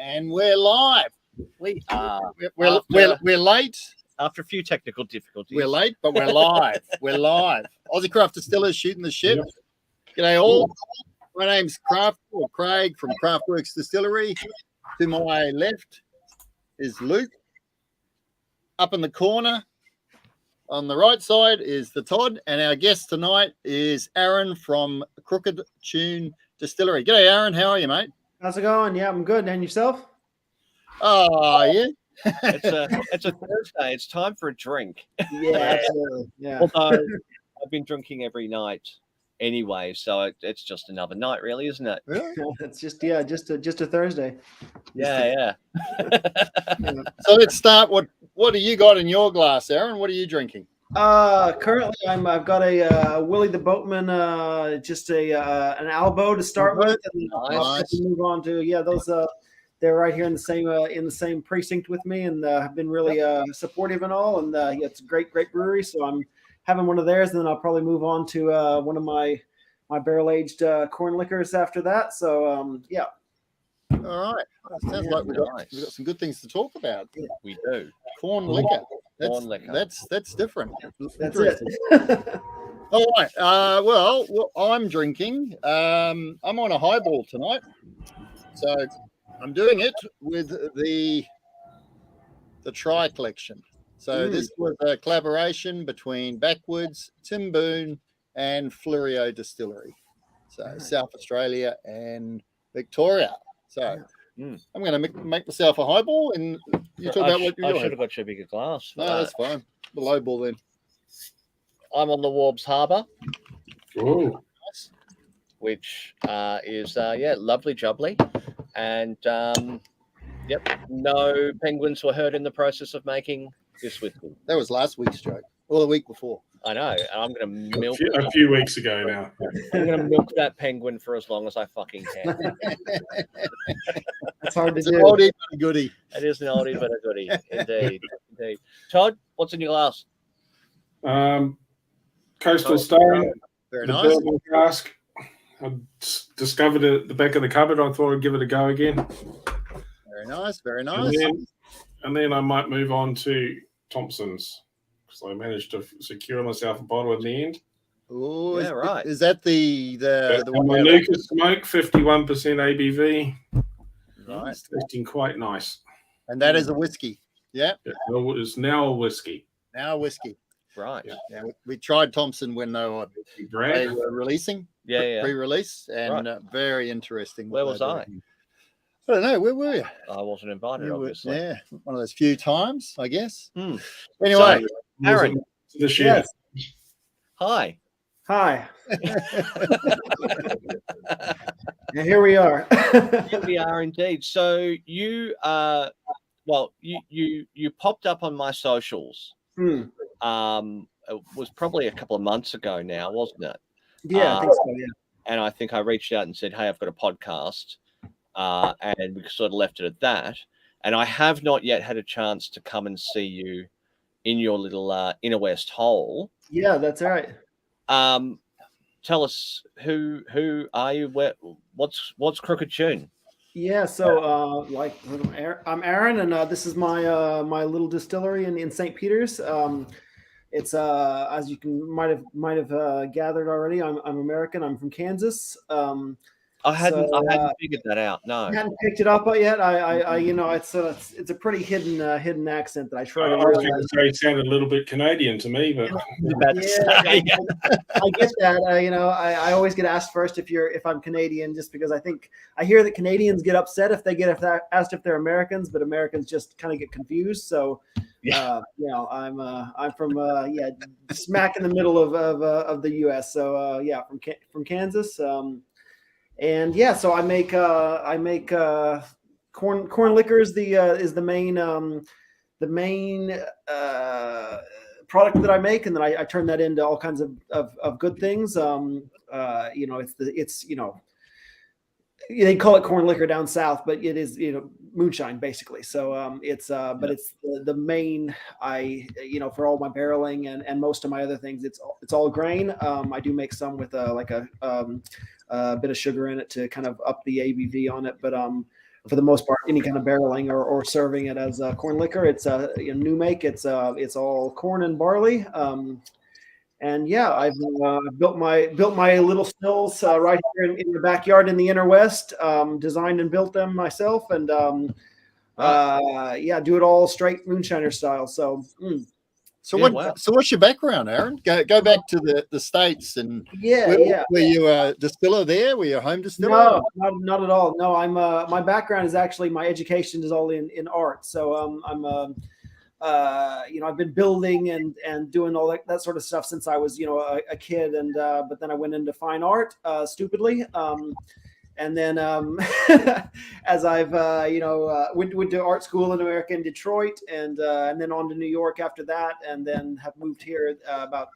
And we're live. We are. We're late. After a few technical difficulties. We're late, but we're live. We're live. Aussie Craft Distillers shooting the shit. G'day all. My name's Craig from Craftworks Distillery. To my left is Luke. Up in the corner on the right side is the Todd. And our guest tonight is Aaron from Crooked Tune Distillery. G'day, Aaron. How are you, mate? How's it going? Yeah, I'm good. And yourself? Oh, yeah. It's a Thursday. It's time for a drink. Yeah, absolutely. Yeah. Although I've been drinking every night anyway, so it's just another night, really, isn't it? Really? It's just a Thursday. Yeah. So let's start. What do you got in your glass, Aaron? What are you drinking? Currently I've got a Willie the Boatman, just an Albo to start with, and I'll move on to those. They're right here in the same precinct with me, and have been really supportive and all. And it's a great brewery. So I'm having one of theirs, and then I'll probably move on to one of my barrel aged corn liquors after that. So All right. Sounds like we've got some good things to talk about. Yeah. We do. Corn liquor. That's different. That's it. All right. Well, I'm drinking. I'm on a highball tonight, so I'm doing it with the Try collection. So this was a collaboration between Backwoods, Tim Boone, and Flurio Distillery. So South Australia and Victoria. So I'm going to make myself a highball, and you talk about what you're doing. I should have got you a bigger glass. No, that's fine. The low ball then. I'm on the Warbs Harbour. Oh, which is lovely jubbly, and no penguins were hurt in the process of making this whiskey. That was last week's joke, or the week before. I know. I'm going to milk a few weeks ago now. I'm going to milk that penguin for as long as I fucking can. That's hard to It's do. an oldie but a goodie. It is an oldie but a goodie, indeed. Todd, what's in your glass? Coastal Stone. Very the nice. bourbon cask. I discovered it at the back of the cupboard. I thought I'd give it a go again. Very nice. Very nice. And then I might move on to Thompson's, because I managed to secure myself a bottle at the end. Oh, yeah, right. Is that the one? Manuka Smoke, 51% ABV. Right. It's tasting quite nice. And that is a whiskey. Yeah. It's now a whiskey. Now a whiskey. Right. Yeah. We tried Thompson when they were releasing. Pre-release, and very interesting. Where was I? I don't know. Where were you? I wasn't invited, obviously. Yeah, one of those few times, I guess. So, Anyway, Aaron. Yes. Hi. And here we are. Here we are indeed. So you you popped up on my socials. It was probably a couple of months ago now, wasn't it? Yeah, I think so, yeah. And I think I reached out and said, hey, I've got a podcast. And we sort of left it at that. And I have not yet had a chance to come and see you in your little inner west hole. Yeah, that's right. Tell us who are you? What's Crooked Tune? Yeah, so I'm Aaron, and this is my my little distillery in St. Peter's. It's as you might have gathered already. I'm American. I'm from Kansas. I hadn't figured that out. No, I hadn't picked it up yet. It's a pretty hidden accent that I try to. I was going to say it sounded a little bit Canadian to me, but I get that. I always get asked first if I'm Canadian, just because I hear that Canadians get upset if they get asked if they're Americans, but Americans just kind of get confused. So, I'm from smack in the middle of the U.S. So from Kansas. And so I make corn liquors. Is the main product that I make, and then I turn that into all kinds of good things. They call it corn liquor down south, but it is moonshine basically. So but it's the main for all my barreling and most of my other things. It's all grain. I do make some with a bit of sugar in it to kind of up the ABV on it, but for the most part, any kind of barreling or serving it as corn liquor. It's a new make. It's all corn and barley. And yeah, I've built my little stills right here in the backyard in the Inner West. Designed and built them myself, and yeah, do it all straight moonshiner style. So. So So what's your background, Aaron? Go back to the States and were you a distiller there? Were you a home distiller? No, not at all. No, I'm my background is actually my education is all in art. So I'm I've been building and doing all that sort of stuff since I was a kid, and but then I went into fine art stupidly. And then as I've went to art school in America in Detroit, and then on to New York after that, and then have moved here about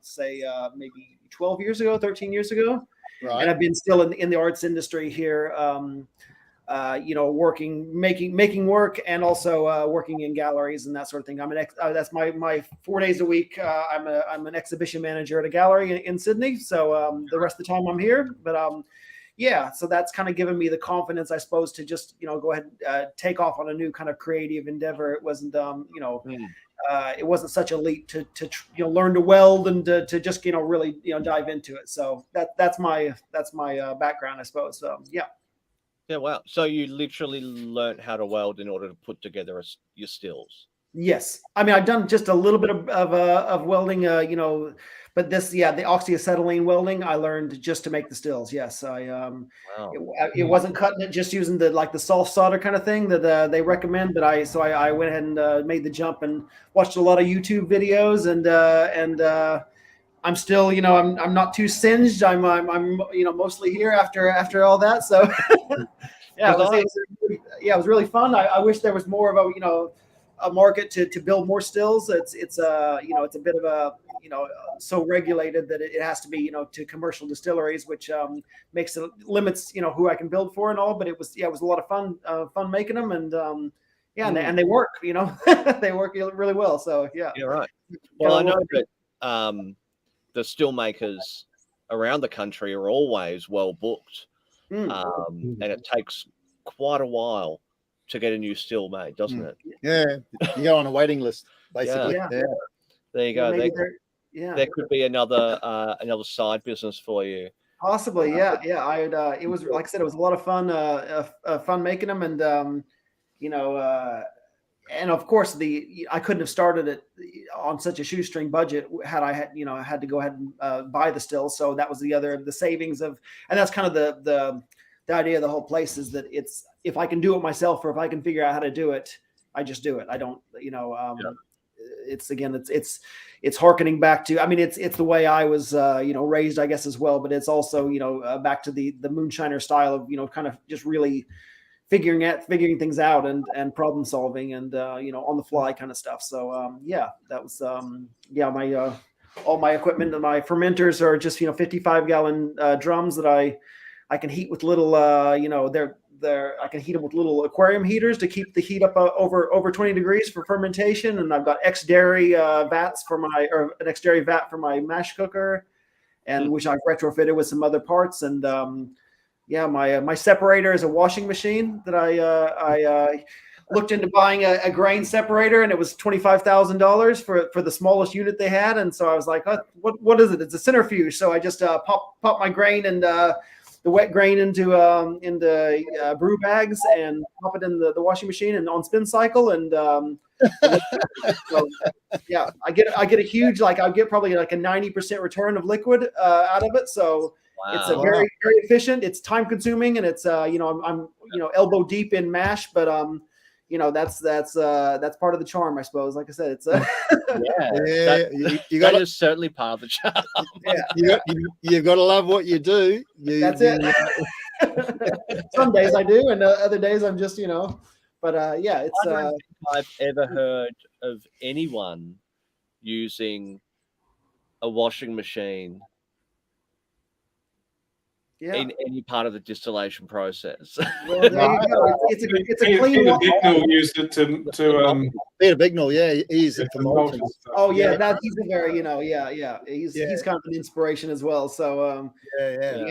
maybe 12 years ago, 13 years ago. Right. And I've been still in the arts industry here, working, making work, and also working in galleries and that sort of thing. That's my 4 days a week. I'm an exhibition manager at a gallery in Sydney. So the rest of the time I'm here, but yeah, so that's kind of given me the confidence, I suppose, to just go ahead and take off on a new kind of creative endeavor. It wasn't it wasn't such a leap to learn to weld and to just really dive into it. So that's my background, I suppose. So yeah. Yeah, wow. So you literally learned how to weld in order to put together your stills. Yes, I mean I've done just a little bit of welding, but the oxyacetylene welding I learned just to make the stills. Yes, wow. It wasn't cutting it, just using the soft solder kind of thing that they recommend. But I went ahead and made the jump and watched a lot of YouTube videos, and I'm still I'm not too singed. I'm mostly here after all that. So yeah, it was really fun. I wish there was more of a market to build more stills. It's a bit of a so regulated that it has to be to commercial distilleries, which limits who I can build for and all. But it was a lot of fun making them, and and they work. They work really well. So yeah. You're right. Well, I know that the still makers around the country are always well booked, and it takes quite a while to get a new still made, doesn't it? Yeah, you go on a waiting list, basically. Yeah. There you go. There could be another side business for you. Possibly, yeah. It was, like I said, it was a lot of fun making them, and and of course I couldn't have started it on such a shoestring budget had I had to go ahead and buy the stills. So that was the savings of, and that's kind of the idea of the whole place is that it's, if I can do it myself, or if I can figure out how to do it, I just do it. I don't, it's harkening back to, I mean, it's the way I was, raised, I guess, as well, but it's also, back to the moonshiner style of, kind of just really figuring things out and problem solving and, on the fly kind of stuff. So, that was, my, all my equipment and my fermenters are just, 55-gallon drums that I can heat with little, I can heat them with little aquarium heaters to keep the heat up over 20 degrees for fermentation. And I've got ex-dairy vats an ex-dairy vat for my mash cooker, and which I've retrofitted with some other parts. And my separator is a washing machine that I looked into buying a grain separator, and it was $25,000 for the smallest unit they had. And so I was like, what is it? It's a centrifuge. So I just pop my grain and the wet grain into brew bags and pop it in the washing machine and on spin cycle. And so, yeah, I get a huge, I get probably like a 90% return of liquid out of it. So it's a very, very efficient. It's time consuming, and it's I'm elbow deep in mash, but that's part of the charm, I suppose. Like I said, it's that is certainly part of the charm. You've got to love what you do. That's it. Some days I do, and other days I'm just but it's. I don't think I've ever heard of anyone using a washing machine in any part of the distillation process. Well, there you go. It's a clean. Peter Bicknell used it to Peter Bignell, yeah, he's yeah, for malting. Oh yeah, he's a very he's kind of an inspiration as well. So yeah,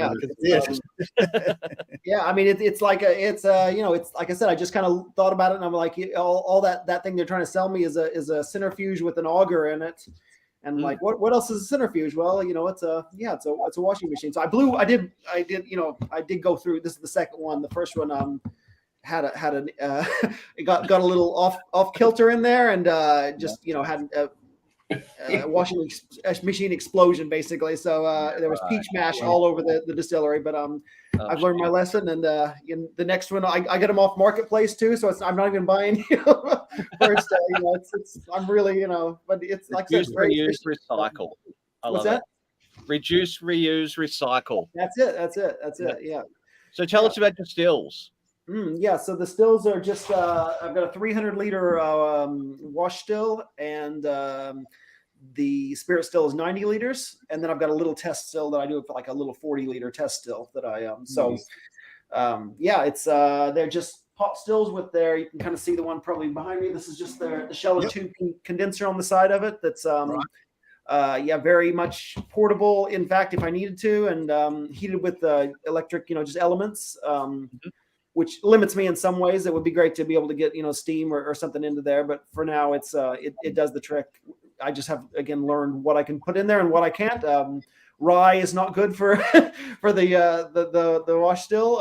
I mean it's like it's like I said, I just kind of thought about it and I'm like all that thing they're trying to sell me is a centrifuge with an auger in it. And like, what else is a centrifuge? Well, it's a washing machine. So I did go through. This is the second one. The first one had it got a little off kilter in there, and had a washing machine explosion basically. So there was peach mash all over the distillery. But I've learned my lesson, and in the next one I get them off marketplace too. So I'm not even buying first. I'm really but it's like reduce, reuse, recycle. What's that? Reduce, reuse, recycle. That's it. Yeah. So tell us about your stills. Yeah, so the stills are just I've got a 300-liter wash still, and the spirit still is 90 liters, and then I've got a little test still that I do for like a little 40-liter test still that I it's they're just pot stills with their, you can kind of see the one probably behind me. This is just the shell and tube condenser on the side of it. That's very much portable. In fact, if I needed to, and heated with electric, just elements. Which limits me in some ways. It would be great to be able to get, steam or something into there. But for now, it's it does the trick. I just have, again, learned what I can put in there and what I can't. Rye is not good for for the wash still.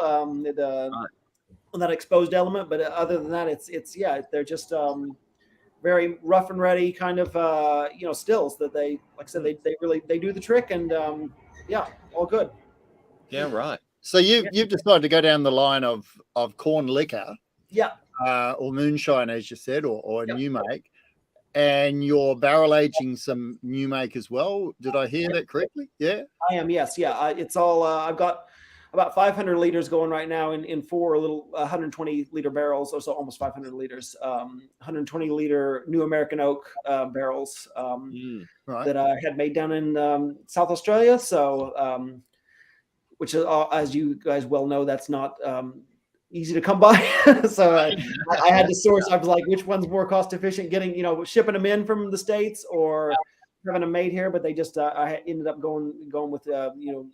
That exposed element. But other than that, it's they're just very rough and ready kind of stills that they, like I said, they really do the trick, and all good. Yeah, right. So you've decided to go down the line of corn liquor, or moonshine, as you said, or new make, and you're barrel aging some new make as well. Did I hear that correctly? Yeah, I am. Yes, it's all. I've got about 500 liters going right now in four little 120 liter barrels, or so almost 500 liters. 120 liter New American Oak barrels that I had made down in South Australia. So. Which is, as you guys well know, that's not easy to come by. So I had to source. I was like, which one's more cost efficient? Getting, shipping them in from the States or having them made here. But they just, I ended up going with,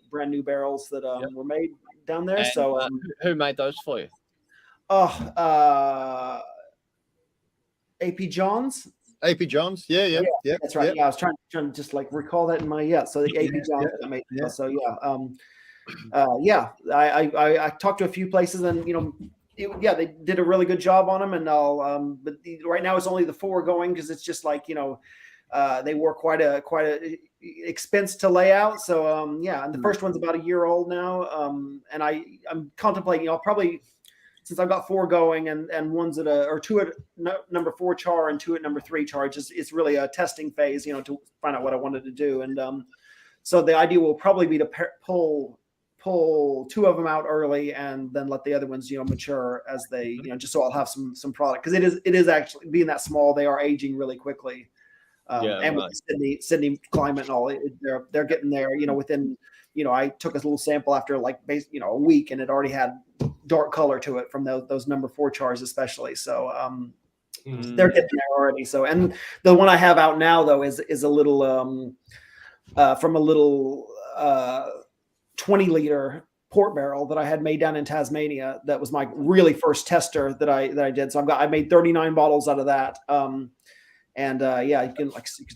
brand new barrels that were made down there. And, so who made those for you? AP Johns. AP Johns, yeah, that's right. Yeah, I was trying to just like recall that in my So the AP Johns that made. So I talked to a few places, and they did a really good job on them, and I'll but right now it's only the four going because it's just like they were quite a expense to lay out. So and the first one's about a year old now, and I'm contemplating I'll probably, since I've got four going and one's at two at number 4 char and 2 at number 3 charge, it's really a testing phase to find out what I wanted to do. And so the idea will probably be to pull 2 of them out early and then let the other ones mature as they just so I'll have some product, because it is actually, being that small, they are aging really quickly, and with the Sydney climate and all, they're getting there within I took a little sample after like a week, and it already had dark color to it from those number 4 chars especially. So they're getting there already. So, and the one I have out now though is a little from a little 20-liter port barrel that I had made down in Tasmania. That was my really first tester that I did. So I made 39 bottles out of that. You can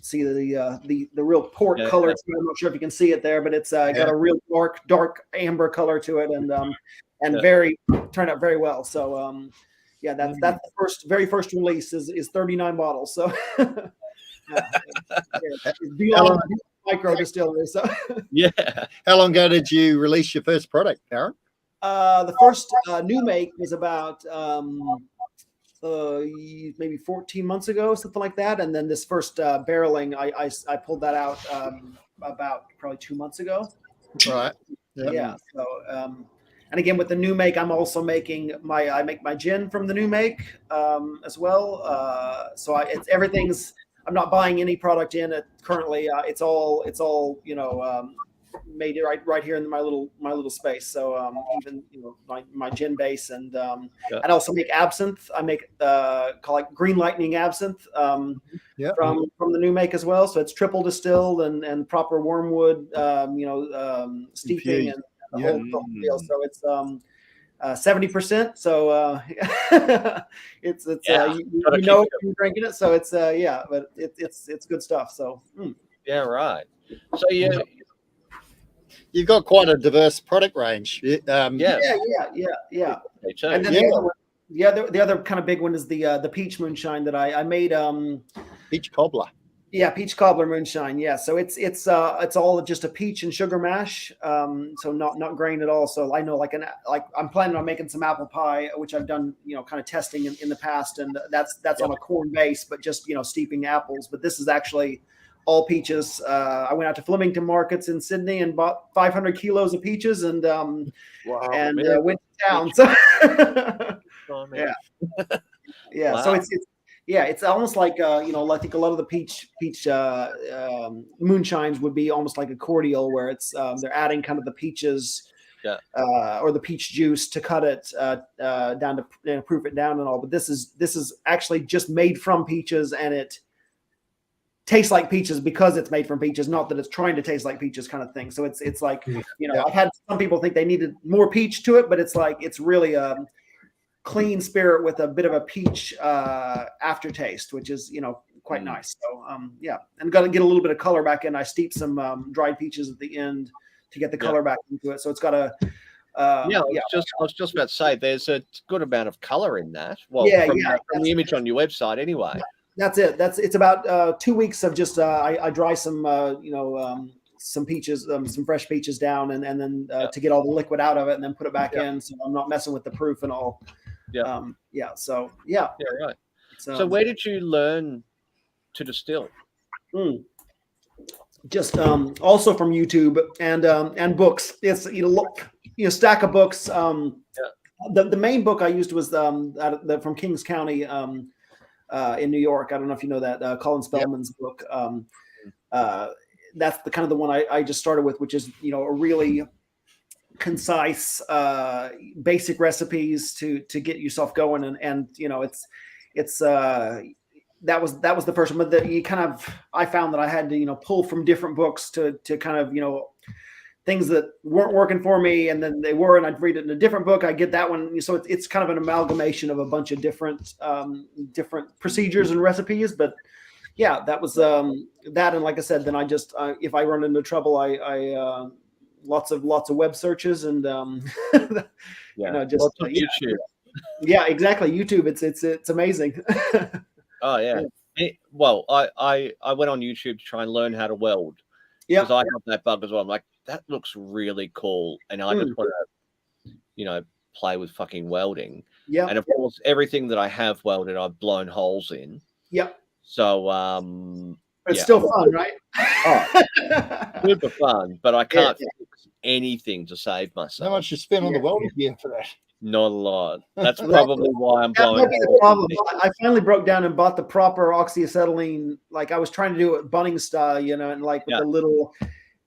see the real port color. I'm not sure if you can see it there, but it's got a real dark amber color to it, and turned out very well. So that's the very first release is 39 bottles. So beyond micro distillery. So How long ago did you release your first product, Aaron? The first new make was about maybe 14 months ago, something like that. And then this first barreling, I pulled that out about probably 2 months ago. Right. Yeah. So and again with the new make, I'm also making I make my gin from the new make as well. So everything's. I'm not buying any product in it currently. It's all made it right here in my little space. So even my gin base, and I also make absinthe. I make call it Green Lightning absinthe from the new make as well. So it's triple distilled and proper wormwood, steeping and the whole deal. So it's 70%. So it's you know if you're drinking it. So it's but it's good stuff. So yeah, right. So you've got quite a diverse product range. Yeah. And then the other kind of big one is the peach moonshine that I made. Peach cobbler. Yeah, peach cobbler moonshine. Yeah, so it's all just a peach and sugar mash. So not grain at all. So I know like I'm planning on making some apple pie, which I've done kind of testing in the past, and that's on a corn base, but just steeping apples. But this is actually all peaches. I went out to Flemington markets in Sydney and bought 500 kilos of peaches and went to town. So yeah. Wow. So it's almost like I think a lot of the peach moonshines would be almost like a cordial, where it's they're adding kind of the peaches or the peach juice to cut it down to proof it down and all. But this is actually just made from peaches, and it tastes like peaches because it's made from peaches, not that it's trying to taste like peaches kind of thing. So it's like I've had some people think they needed more peach to it, but it's like it's really clean spirit with a bit of a peach aftertaste, which is quite nice. So and got to get a little bit of color back in. I steeped some dried peaches at the end to get the color back into it. So it's got a I was just about to say there's a good amount of color in that. Well, from the image on your website anyway. That's it. It's about 2 weeks of just I dry some some peaches, some fresh peaches down, and then to get all the liquid out of it, and then put it back in, so I'm not messing with the proof and all. So right. So where did you learn to distill? Just also from YouTube and books. It's stack of books. The main book I used was from Kings County in New York. I don't know if you know that Colin Spellman's book. That's the kind of the one I just started with, which is a really concise basic recipes to get yourself going, and it's that was the first one. But I found that I had to pull from different books to kind of things that weren't working for me, and then they were, and I'd read it in a different book. I get that one. So it's kind of an amalgamation of a bunch of different procedures and recipes. But yeah, that was that. And like I said, then I just, if I run into trouble, I lots of web searches and, just YouTube. Yeah, exactly. YouTube. It's amazing. Oh yeah. Well, I went on YouTube to try and learn how to weld. Because I got that bug as well. I'm like, that looks really cool, and I just want to, play with fucking welding. Yeah. And of course, everything that I have welded, I've blown holes in. Yep. So, it's still fun, right? Oh, super fun, but I can't fix anything to save myself. How much you spend on the welding gear for that? Not a lot. That's probably why I'm blowing. That might be the problem. I finally broke down and bought the proper oxyacetylene. Like I was trying to do it Bunnings style, and like with the little,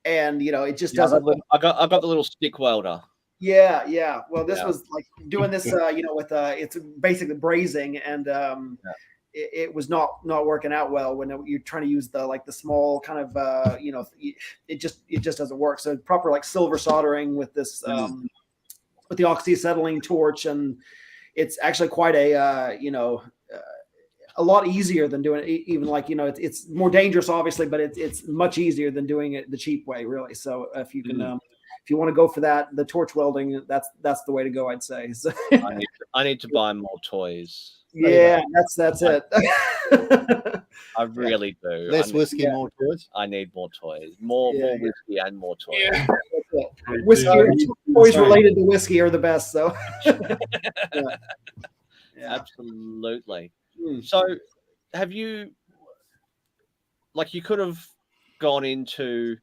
and it just doesn't. I got the little stick welder. Yeah. Well, this was like doing this, with it's basically brazing, and it was not working out well when you're trying to use the small kind of it just doesn't work. So proper like silver soldering with this with the oxyacetylene torch, and it's actually quite a lot easier than doing it. Even like it's more dangerous obviously, but it's much easier than doing it the cheap way, really. So if you can if you want to go for that, the torch welding, that's the way to go, I'd say. So, I need to buy more toys. Yeah, that's it. I really do. Less whiskey, more toys. I need more toys. More whiskey and more toys. Yeah. Whiskey, toys related to whiskey are the best. So, absolutely. So, have you, you could have gone into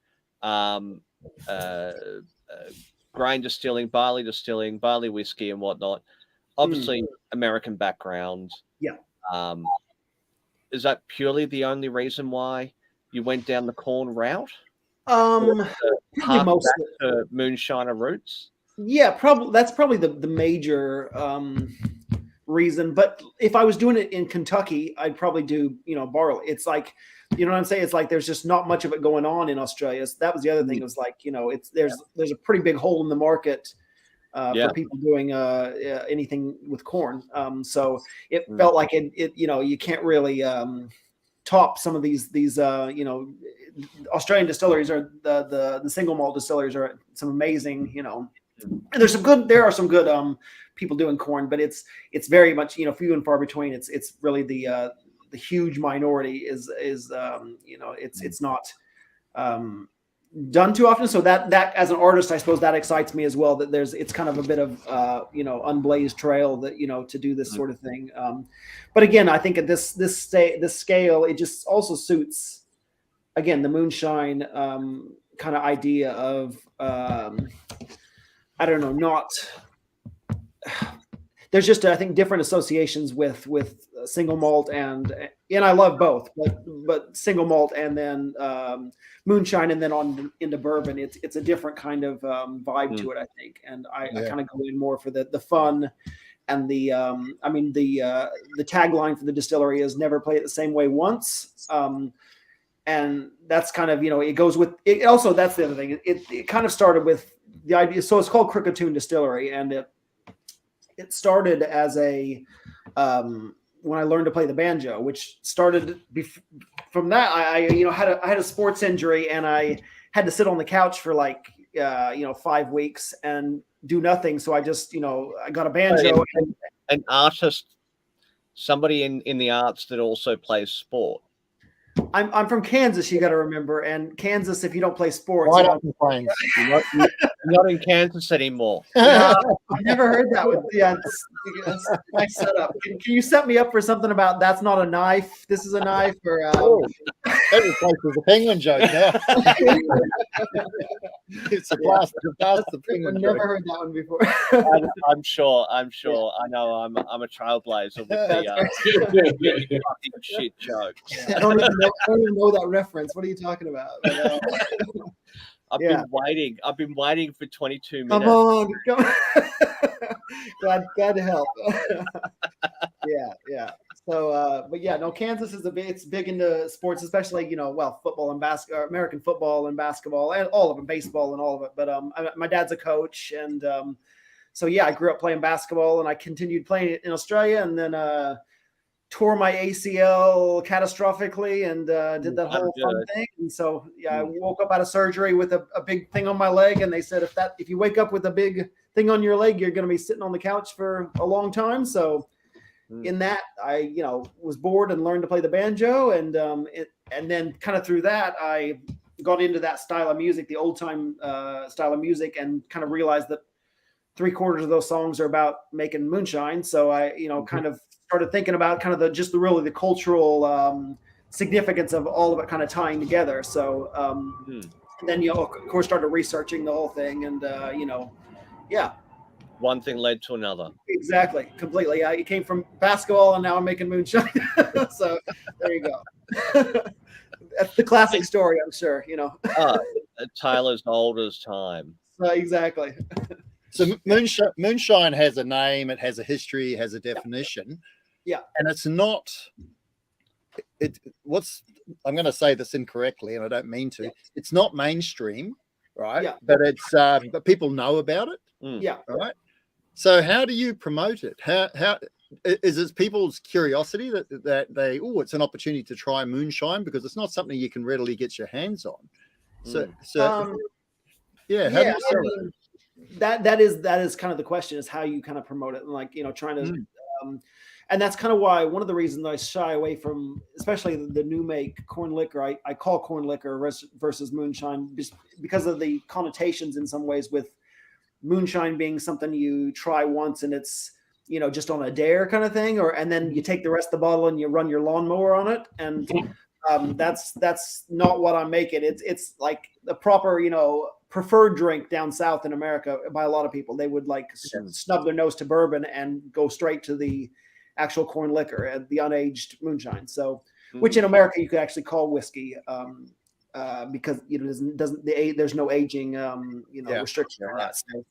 grain distilling, barley whiskey, and whatnot. Obviously, American background. Yeah. Is that purely the only reason why you went down the corn route? hark most back to moonshiner roots? Yeah, probably that's probably the major reason. But if I was doing it in Kentucky, I'd probably do barley. It's like, you know what I'm saying? It's like there's just not much of it going on in Australia. So that was the other thing. It was like, it's there's a pretty big hole in the market for people doing anything with corn. So it felt like it you can't really top some of these Australian distilleries are the single malt distilleries are some amazing, and there are some good people doing corn, but it's very much few and far between. It's really the huge minority is it's not done too often. So that as an artist, I suppose that excites me as well, that it's kind of a bit of unblazed trail that to do this sort of thing. But again, I think at this scale, it just also suits again the moonshine kind of idea of I don't know, not there's just I think different associations with single malt and I love both, but single malt and then moonshine and then on into bourbon, it's a different kind of vibe to it, I think, and I kind of go in more for the fun and the tagline for the distillery is never play it the same way once, and that's kind of it goes with it. Also, that's the other thing. It kind of started with the idea. So it's called Crooked Tune Distillery, and it started as a when I learned to play the banjo, which started from that. I had a sports injury and I had to sit on the couch for like 5 weeks and do nothing. So I just I got a banjo. An artist, somebody in the arts that also plays sport. I'm from Kansas, you got to remember, and Kansas, if you don't play sports, Right up in Plains. You're not in Kansas anymore. I've never heard that one. Yeah, it's a nice setup. Can you set me up for something about that's not a knife? This is a knife, or every place is a penguin joke now. It's a blast. The penguin. I've never heard that one before. I'm sure. I know. I'm a trailblazer with the fucking shit jokes. I don't even know that reference. What are you talking about? But, I've been waiting for 22 minutes. Come on. Glad to help. Yeah. So, but yeah, no, Kansas is it's big into sports, especially football and basketball, American football and basketball, and all of them, baseball and all of it. But my dad's a coach, and so yeah, I grew up playing basketball, and I continued playing it in Australia, and then tore my ACL catastrophically and did that whole fun thing. And so, yeah, I woke up out of surgery with a big thing on my leg. And they said, if you wake up with a big thing on your leg, you're going to be sitting on the couch for a long time. So in that, I, was bored and learned to play the banjo. And then kind of through that, I got into that style of music, the old time style of music, and kind of realized that 3/4 of those songs are about making moonshine. So I, kind of started thinking about kind of the cultural significance of all of it kind of tying together. So and then, of course, started researching the whole thing, and one thing led to another. Exactly, completely. It came from basketball, and now I'm making moonshine. So there you go. That's the classic story, I'm sure. A tale as old as time. Exactly. So moonshine has a name, it has a history, it has a definition. Yeah. And it's not I'm going to say this incorrectly, and I don't mean to. It's not mainstream, right? Yeah. But it's but people know about it. Yeah. Right. So how do you promote it? How is it people's curiosity that they it's an opportunity to try moonshine, because it's not something you can readily get your hands on. So how do you sell it? That is kind of the question, is how you kind of promote it, and like trying to and that's kind of why one of the reasons I shy away from especially the new make corn liquor, I call corn liquor versus moonshine, because of the connotations in some ways, with moonshine being something you try once and it's just on a dare kind of thing, and then you take the rest of the bottle and you run your lawnmower on it, and that's not what I'm making. It's like the proper preferred drink down south in America by a lot of people. They would like snub their nose to bourbon and go straight to the actual corn liquor, the unaged moonshine. So, which in America you could actually call whiskey. because there's no aging restriction on that. So,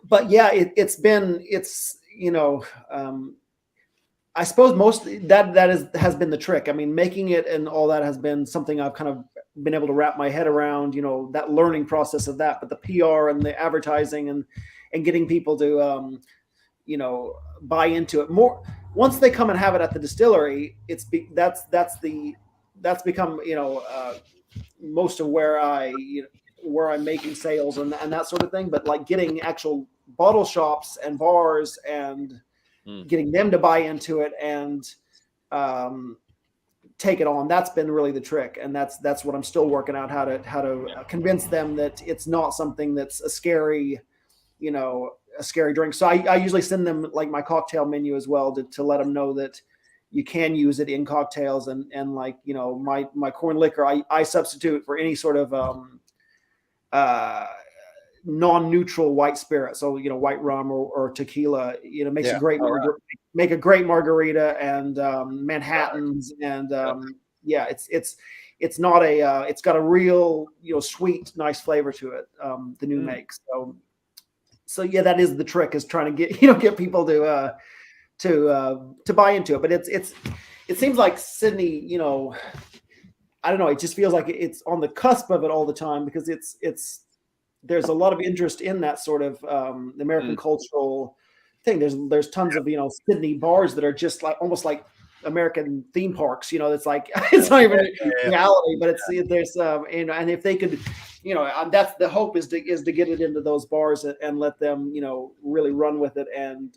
but yeah, it's I suppose most that has been the trick. I mean, making it and all that has been something I've kind of been able to wrap my head around, that learning process of that, but the PR and the advertising and getting people to, buy into it more. Once they come and have it at the distillery, that's become, most of where I'm making sales and that sort of thing. But like getting actual bottle shops and bars and getting them to buy into it and take it on, that's been really the trick. And that's what I'm still working out, how to convince them that it's not something that's a scary drink. So I usually send them like my cocktail menu as well to let them know that you can use it in cocktails and like, my corn liquor, I substitute for any sort of non-neutral white spirit. So, white rum or tequila, makes a great, make a great margarita and Manhattans. And it's not it's got a real, sweet, nice flavor to it. The new make. So yeah, that is the trick, is trying to get people to buy into it. But it seems like Sydney, I don't know. It just feels like it's on the cusp of it all the time, because there's a lot of interest in that sort of the American cultural thing. There's tons of Sydney bars that are just like almost like American theme parks. It's like it's not even reality, but there's and if they could, that's the hope, is to get it into those bars and let them really run with it and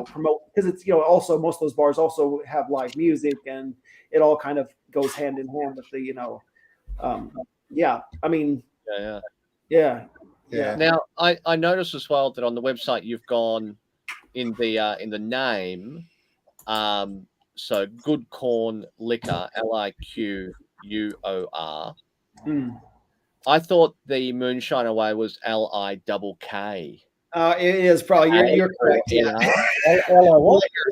promote, because it's also most of those bars also have live music, and it all kind of goes hand in hand with the Now I noticed as well that on the website you've gone in the name, so Good Corn Liquor, LIQUOR. I thought the Moonshiner Way was LIKK. It is probably you're correct. Yeah.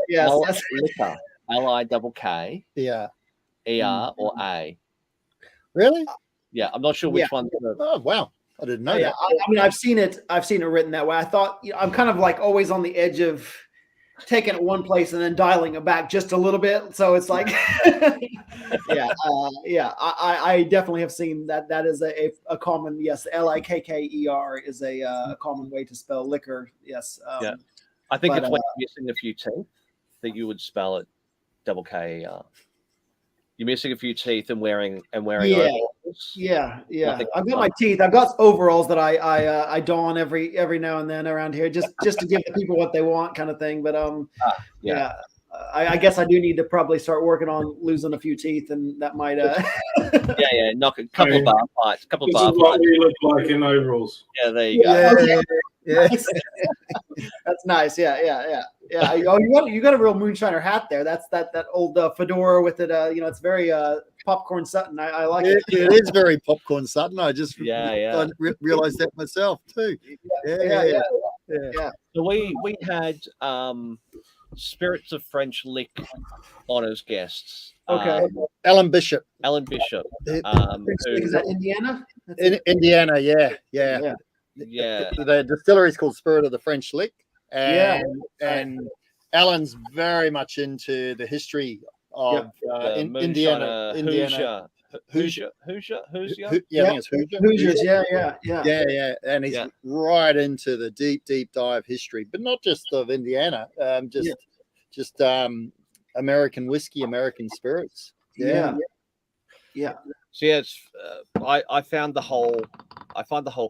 Yes. Liquor. LIKK. Yeah. ER or A. Really? Yeah, I'm not sure which one. Oh wow, I didn't know that. I mean, I've seen it written that way. I thought I'm kind of like always on the edge of taking it one place and then dialing it back just a little bit. So it's like, I definitely have seen that. That is a common, yes. LIKKER is a common way to spell liquor. Yes. I think it's when you're missing a few teeth that you would spell it KKER. You're missing a few teeth and wearing overalls. Yeah. I've got my teeth. I've got overalls that I don every now and then around here, just to give the people what they want, kind of thing. But I guess I do need to probably start working on losing a few teeth, and that might knock a couple of bar fights. This is what we look like in overalls. Yeah, there you go. Yeah. That's nice. Yeah. Oh, you got a real moonshiner hat there. That's that old fedora with it. It's very popcorn Sutton. I like it. It is very popcorn Sutton. I just realized that myself too. Yeah. So we had Spirits of French Lick honors guests. Okay. Alan Bishop. Is that Indiana? Indiana. Yeah. The distillery is called Spirit of the French Lick. And Alan's very much into the history of Indiana. Hoosier. I think it's Hoosier. Hoosiers, yeah. And he's right into the deep dive history, but not just of Indiana, just American whiskey, American spirits. Yeah. So it's I find the whole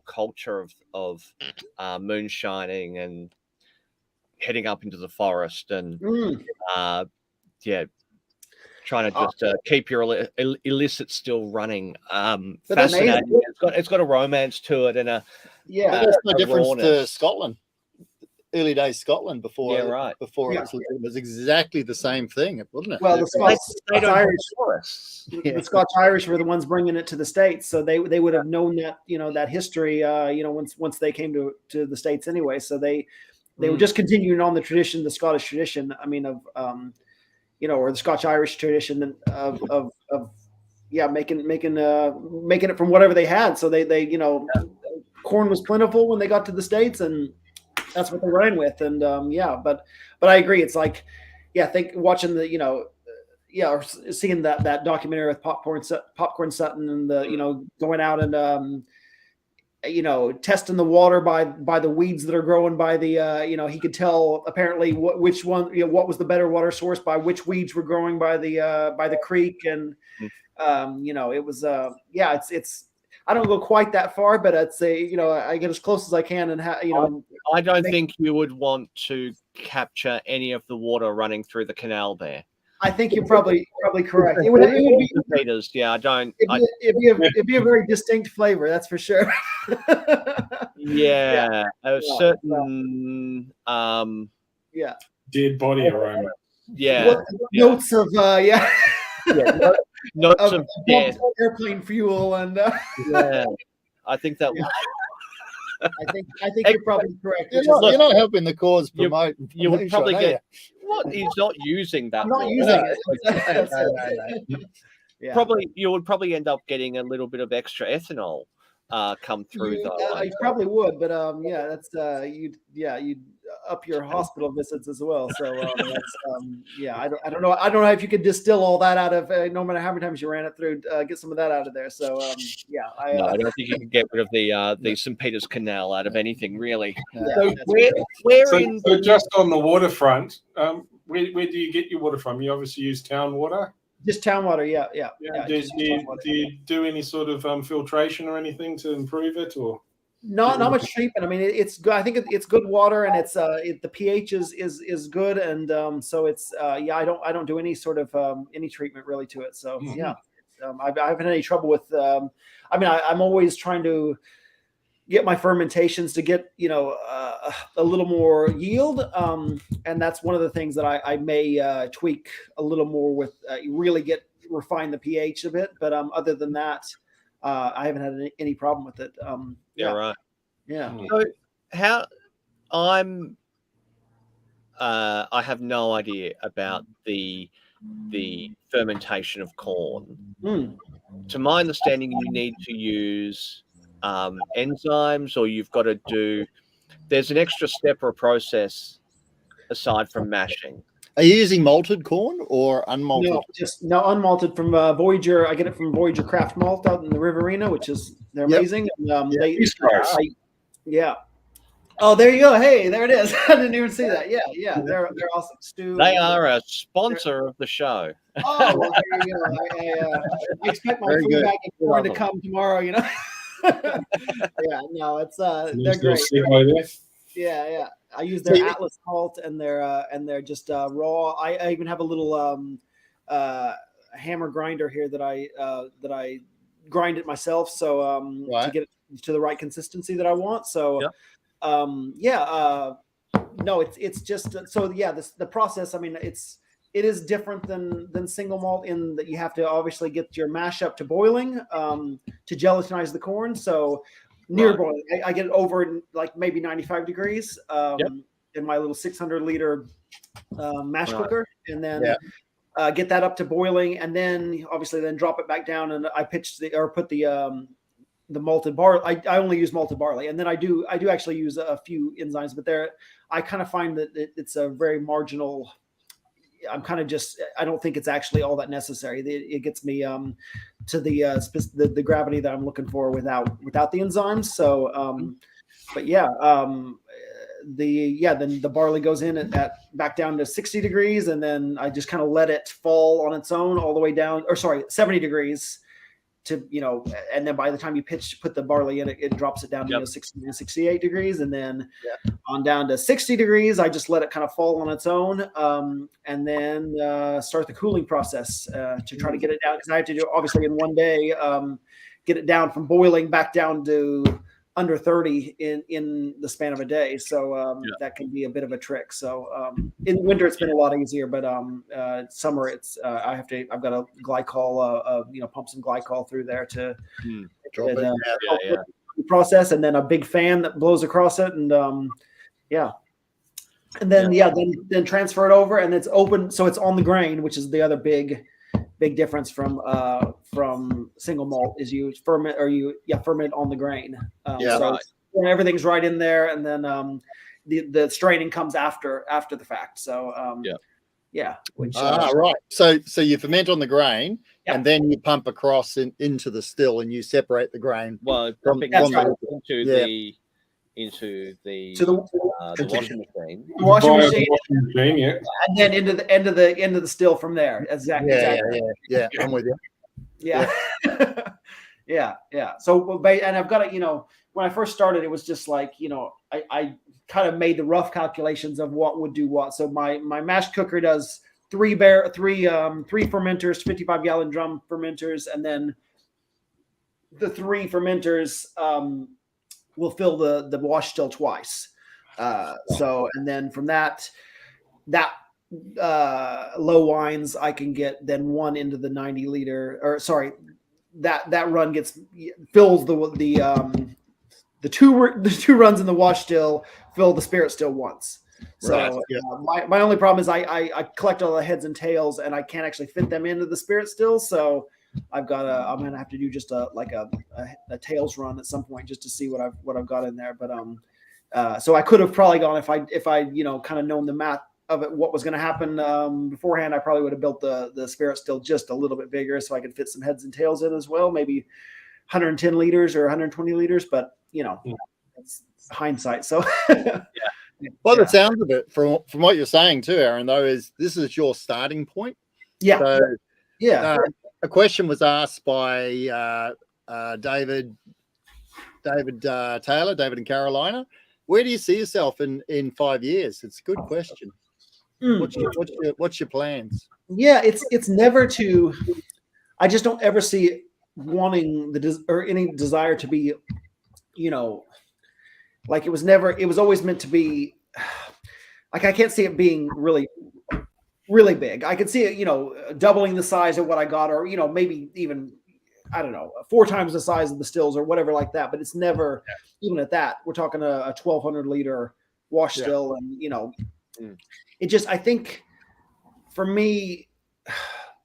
culture of moonshining and heading up into the forest and trying to just keep your illicit still running. Fascinating. It's got a romance to it, and there's no difference to Scotland. Early days Scotland before it was exactly the same thing, wasn't it? Well, the Scotch Irish were the ones bringing it to the States, so they would have known that that history once they came to the States anyway. So they were just continuing on the tradition, the Scottish tradition. I mean, of or the Scotch Irish tradition of making it from whatever they had. So they corn was plentiful when they got to the States, and that's what they ran with. And but I agree. It's like, watching the or seeing that documentary with Popcorn Sutton, and the going out and testing the water by the weeds that are growing by the he could tell apparently which one what was the better water source by which weeds were growing by the creek. And it was it's I don't go quite that far, but I'd say I get as close as I can. And I don't think you would want to capture any of the water running through the canal there. I think you're probably correct. It would be Peters. Yeah, I don't. It'd be a very distinct flavor, that's for sure. A certain dead body aroma. Notes of notes of death. Airplane fuel and I think that. I think you're probably correct. You're not helping the cause promote. You would probably get. What? He's not using that. I'm not using it. Probably you would probably end up getting a little bit of extra ethanol come through though. You probably would, but that's you'd up your hospital visits as well. So I don't know if you could distill all that out of no matter how many times you ran it through, get some of that out of there. So I don't think you can get rid of the St. Peter's Canal out of anything really. So just on the waterfront, where do you get your water from? You obviously use town water. Just town water, yeah. Do you do any sort of filtration or anything to improve it, or not much treatment? I mean, it's good. I think it's good water, and it's the pH is good, and so it's I don't do any sort of any treatment really to it. So I haven't had any trouble with. I'm always trying to get my fermentations to get a little more yield, and that's one of the things that I may tweak a little more with really refine the pH a bit. But other than that, I haven't had any problem with it. Right. Yeah. So how I have no idea about the fermentation of corn. To my understanding, you need to use enzymes, or you've got to there's an extra step or a process aside from mashing. Are you using malted corn or unmalted? No, unmalted from Voyager. I get it from Voyager Craft Malt out in the Riverina, which is they're amazing. And, Oh, there you go. Hey, there it is. I didn't even see that. Yeah, they're awesome. Stu, they are a sponsor of the show. Oh, well, there you go. I expect my food bag of corn to come tomorrow. It's they're great. Yeah. I use their Atlas malt and they're just raw. I even have a little hammer grinder here that I grind it myself. So to get it to the right consistency that I want. So it's just the process. I mean, it is different than single malt in that you have to obviously get your mash up to boiling to gelatinize the corn. So near boiling, I get it over like maybe 95 degrees in my little 600 liter mash cooker, and then get that up to boiling, and then obviously then drop it back down, and I put the malted barley. I only use malted barley, and then I do actually use a few enzymes, but I kind of find that it's a very marginal. I'm kind of I don't think it's actually all that necessary. It gets me to the gravity that I'm looking for without the enzymes. So, then the barley goes in at back down to 60 degrees, and then I just kind of let it fall on its own all the way down, 70 degrees to, and then by the time you put the barley in, it drops it down to 60 to 68 degrees, and then on down to 60 degrees, I just let it kind of fall on its own, and then start the cooling process to try to get it down, because I have to do obviously in one day, get it down from boiling back down to under 30 in the span of a day. So that can be a bit of a trick. So in winter it's been a lot easier, but summer it's I've got a glycol, pump some glycol through there to process, and then a big fan that blows across it, and and then then transfer it over, and it's open, so it's on the grain, which is the other big difference from from single malt is you ferment on the grain. Yeah, so when everything's right in there, and then the straining comes after the fact. So which right. So you ferment on the grain, and then you pump across into the still, and you separate the grain. Well, from into the washing machine. Washing machine, yeah. and then into the end of the still from there. Exactly. Yeah. I'm with you. Yeah. Yeah. So, and I've got it. When I first started, it was just like I kind of made the rough calculations of what would do what. So my mash cooker does three fermenters, 55-gallon drum fermenters, and then the 3 fermenters will fill the wash still twice. So, and then from that low wines, I can get then 1 into the 90 liter, or sorry, that run fills the two runs in the wash still fill the spirit still once. So my only problem is I collect all the heads and tails, and I can't actually fit them into the spirit still. So I'm gonna have to do just a tails run at some point just to see what I've got in there. But so I could have probably gone if I kind of known the math of it, what was going to happen beforehand. I probably would have built the spirit still just a little bit bigger so I could fit some heads and tails in as well, maybe 110 liters or 120 liters. But it's hindsight. So Well, the sounds of it from what you're saying too, Aaron, though, is this is your starting point. Yeah. So, a question was asked by David Taylor, David in Carolina. Where do you see yourself in 5 years? It's a good question. What's your plans? Yeah, it's never to. I just don't ever see wanting or any desire to be, like it was always meant to be. Like I can't see it being really, really big. I could see it, doubling the size of what I got, or maybe even, I don't know, 4 times the size of the stills or whatever like that. But it's never, even at that, we're talking a 1,200 liter wash still, and it just, I think, for me,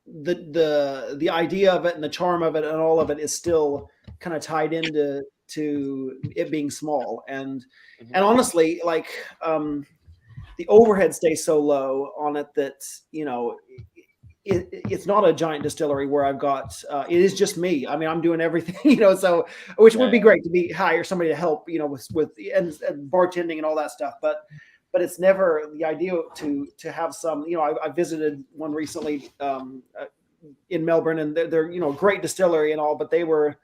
the idea of it and the charm of it and all of it is still kind of tied into it being small, and honestly, like the overhead stays so low on it that it's not a giant distillery where I've got it is just me. I mean, I'm doing everything, so which would be great to hire somebody to help, with and bartending and all that stuff, but it's never the idea to have some. I visited one recently in Melbourne, and they're great distillery and all, but they were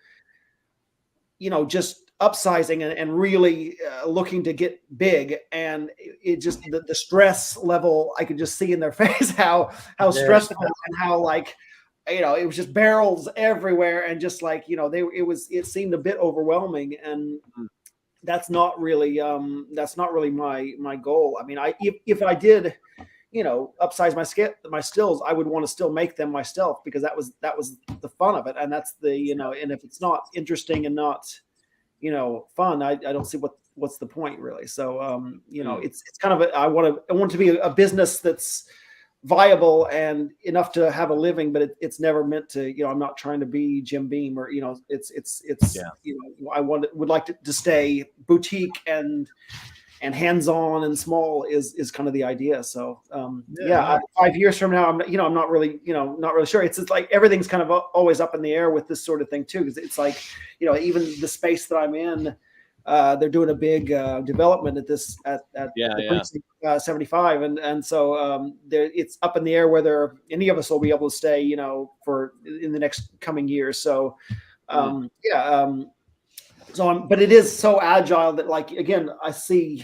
just upsizing and really looking to get big, and it just the stress level, I could just see in their face how stressful and how it was just barrels everywhere, and just it seemed a bit overwhelming, and that's not really my goal. I mean, if I did upsize my stills, I would want to still make them myself, because that was the fun of it, and that's the and if it's not interesting and not fun, I don't see what's the point really. So it's kind of I want it to be a business that's viable and enough to have a living, but it's never meant to, I'm not trying to be Jim Beam, or it's I would like to stay boutique and hands-on and small is kind of the idea. So 5 years from now, I'm not really sure. It's like everything's kind of always up in the air with this sort of thing too, because it's like even the space that I'm in, they're doing a big development at Precinct 75, and so it's up in the air whether any of us will be able to stay for in the next coming years. So but it is so agile that, like, again, I see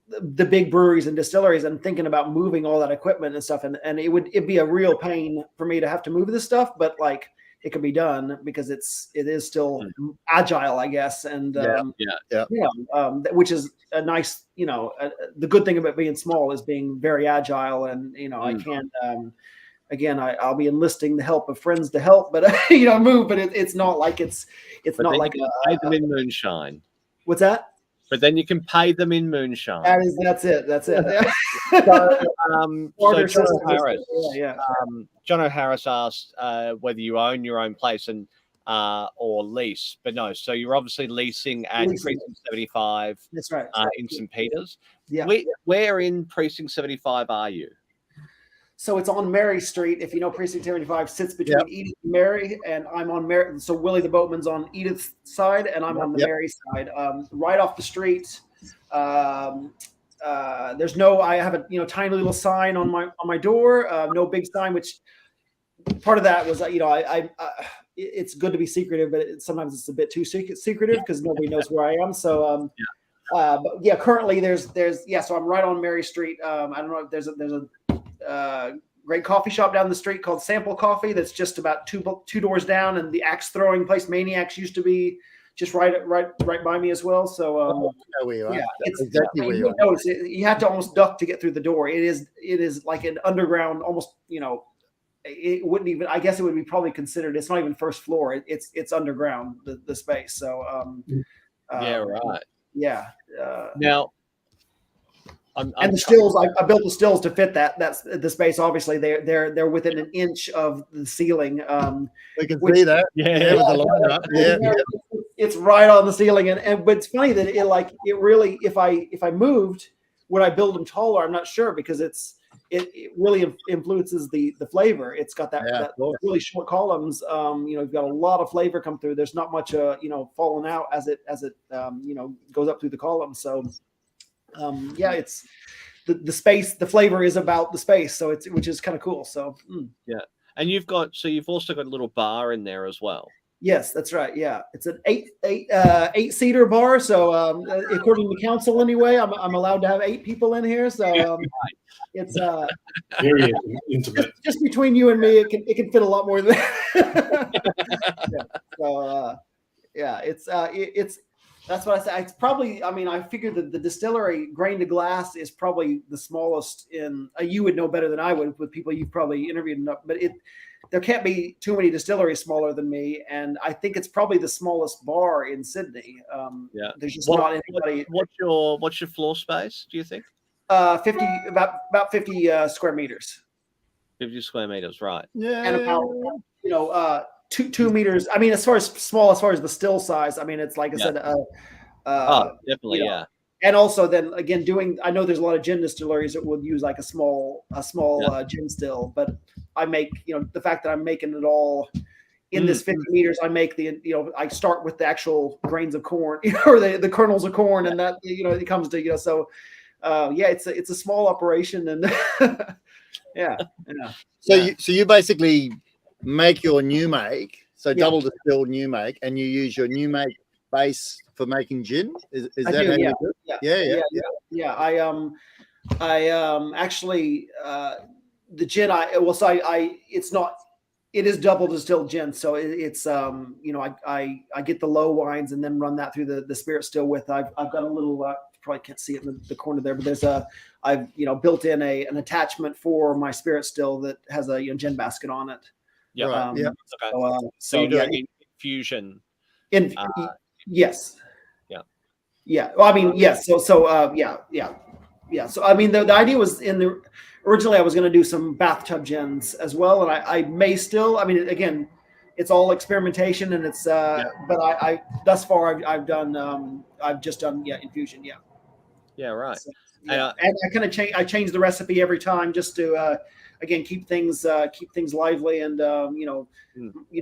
the big breweries and distilleries and thinking about moving all that equipment and stuff, and it'd be a real pain for me to have to move this stuff, but like it can be done because it is still agile, I guess, and which is a nice, the good thing about being small is being very agile, and I can't. Again, I'll be enlisting the help of friends to help, but move. But it's not like it's not like a moonshine. What's that? but then you can pay them in moonshine. That's it. That's it. So, John system. O'Harris, Yeah. John O'Harris asked whether you own your own place and or lease, but no. So you're obviously leasing at Precinct 75. That's right. In St. Peters. Yeah. Where in Precinct 75 are you? So it's on Mary Street. If you know, Precinct 75 sits between Edith and Mary, and I'm on Mary. So Willie the Boatman's on Edith's side, and I'm on the Mary side, right off the street. There's no. I have a tiny little sign on my door. No big sign. Which part of that was it's good to be secretive, but sometimes it's a bit too secretive because nobody knows where I am. So but yeah, currently there's so I'm right on Mary Street. I don't know if there's a great coffee shop down the street called Sample Coffee that's just about two doors down, and the axe throwing place Maniacs used to be just right by me as well. So it's exactly where you are. You have to almost duck to get through the door. It is like an underground, almost it wouldn't even, I guess it would be probably considered, it's not even first floor. It's underground, the space. So right. Yeah. Now, and the stills, I built the stills to fit that's the space. Obviously, they're within an inch of the ceiling. We can see that. It's right on the ceiling, but it's funny that it really, if I moved, would I build them taller? I'm not sure, because it really influences the flavor. It's got that really short columns. You've got a lot of flavor come through. There's not much falling out as it goes up through the columns. So it's the space. The flavor is about the space. So which is kind of cool. So and you've also got a little bar in there as well. Yes, that's right. Yeah, it's an eight-seater bar. So according to council, anyway, I'm allowed to have 8 people in here. So it's very intimate. Just between you and me, it can fit a lot more than that. It's that's what I say. It's probably. I mean, I figured that the distillery, grain to glass, is probably the smallest in. You would know better than I would with people you've probably interviewed enough, but there can't be too many distilleries smaller than me, and I think it's probably the smallest bar in Sydney. There's just not anybody. What's your floor space, do you think? 50, about 50 square meters. 50 square meters, right? Yeah, and about 2 meters. I mean, as far as the still size, I mean, it's like I said. Definitely, yeah. And also, then again, I know there's a lot of gin distilleries that would use like a small gin still, but I make, the fact that I'm making it all in this 50 meters, I make I start with the actual grains of corn or the kernels of corn, and that, it comes to, so it's a small operation, and yeah. So you basically make your new make, double distilled new make, and you use your new make base for making gin. Is that how you do it? Yeah. I actually the gin it is double distilled gin, so it's I get the low wines and then run that through the spirit still with. I've got a little probably can't see it in the corner there, but there's I've built in an attachment for my spirit still that has a gin basket on it. Yeah. Okay. So you're doing infusion. Yes. Yeah. Yeah. Well, I mean, yes. So So I mean, the idea was originally I was going to do some bathtub gins as well, and I may still. I mean, again, it's all experimentation, and it's. But I thus far I've just done infusion. Yeah. Yeah. Right. So, and I kind of change the recipe every time just to. Again, keep things lively, and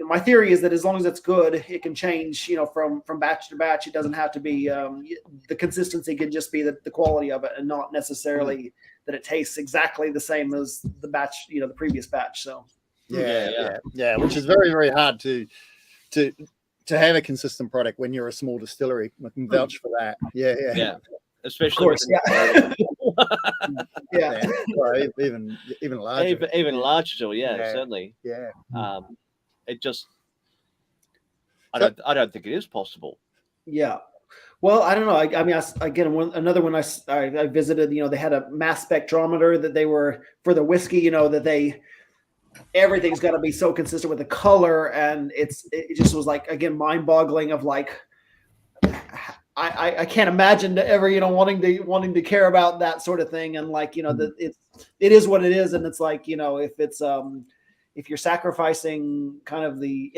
my theory is that as long as it's good, it can change. From batch to batch, it doesn't have to be the consistency can just be the quality of it, and not necessarily that it tastes exactly the same as the batch, the previous batch. So yeah, which is very, very hard to have a consistent product when you're a small distillery. I can vouch for that. Yeah. Especially, of course, Well, even larger, even larger. Certainly. Yeah. It just, I don't think it is possible. Yeah. Well, I don't know. I mean, another one I visited. They had a mass spectrometer that they were for the whiskey. That everything's got to be so consistent with the color, and it just was like, again, mind-boggling of like I can't imagine ever, wanting to care about that sort of thing. And like, it is what it is. And it's like, if you're sacrificing kind of the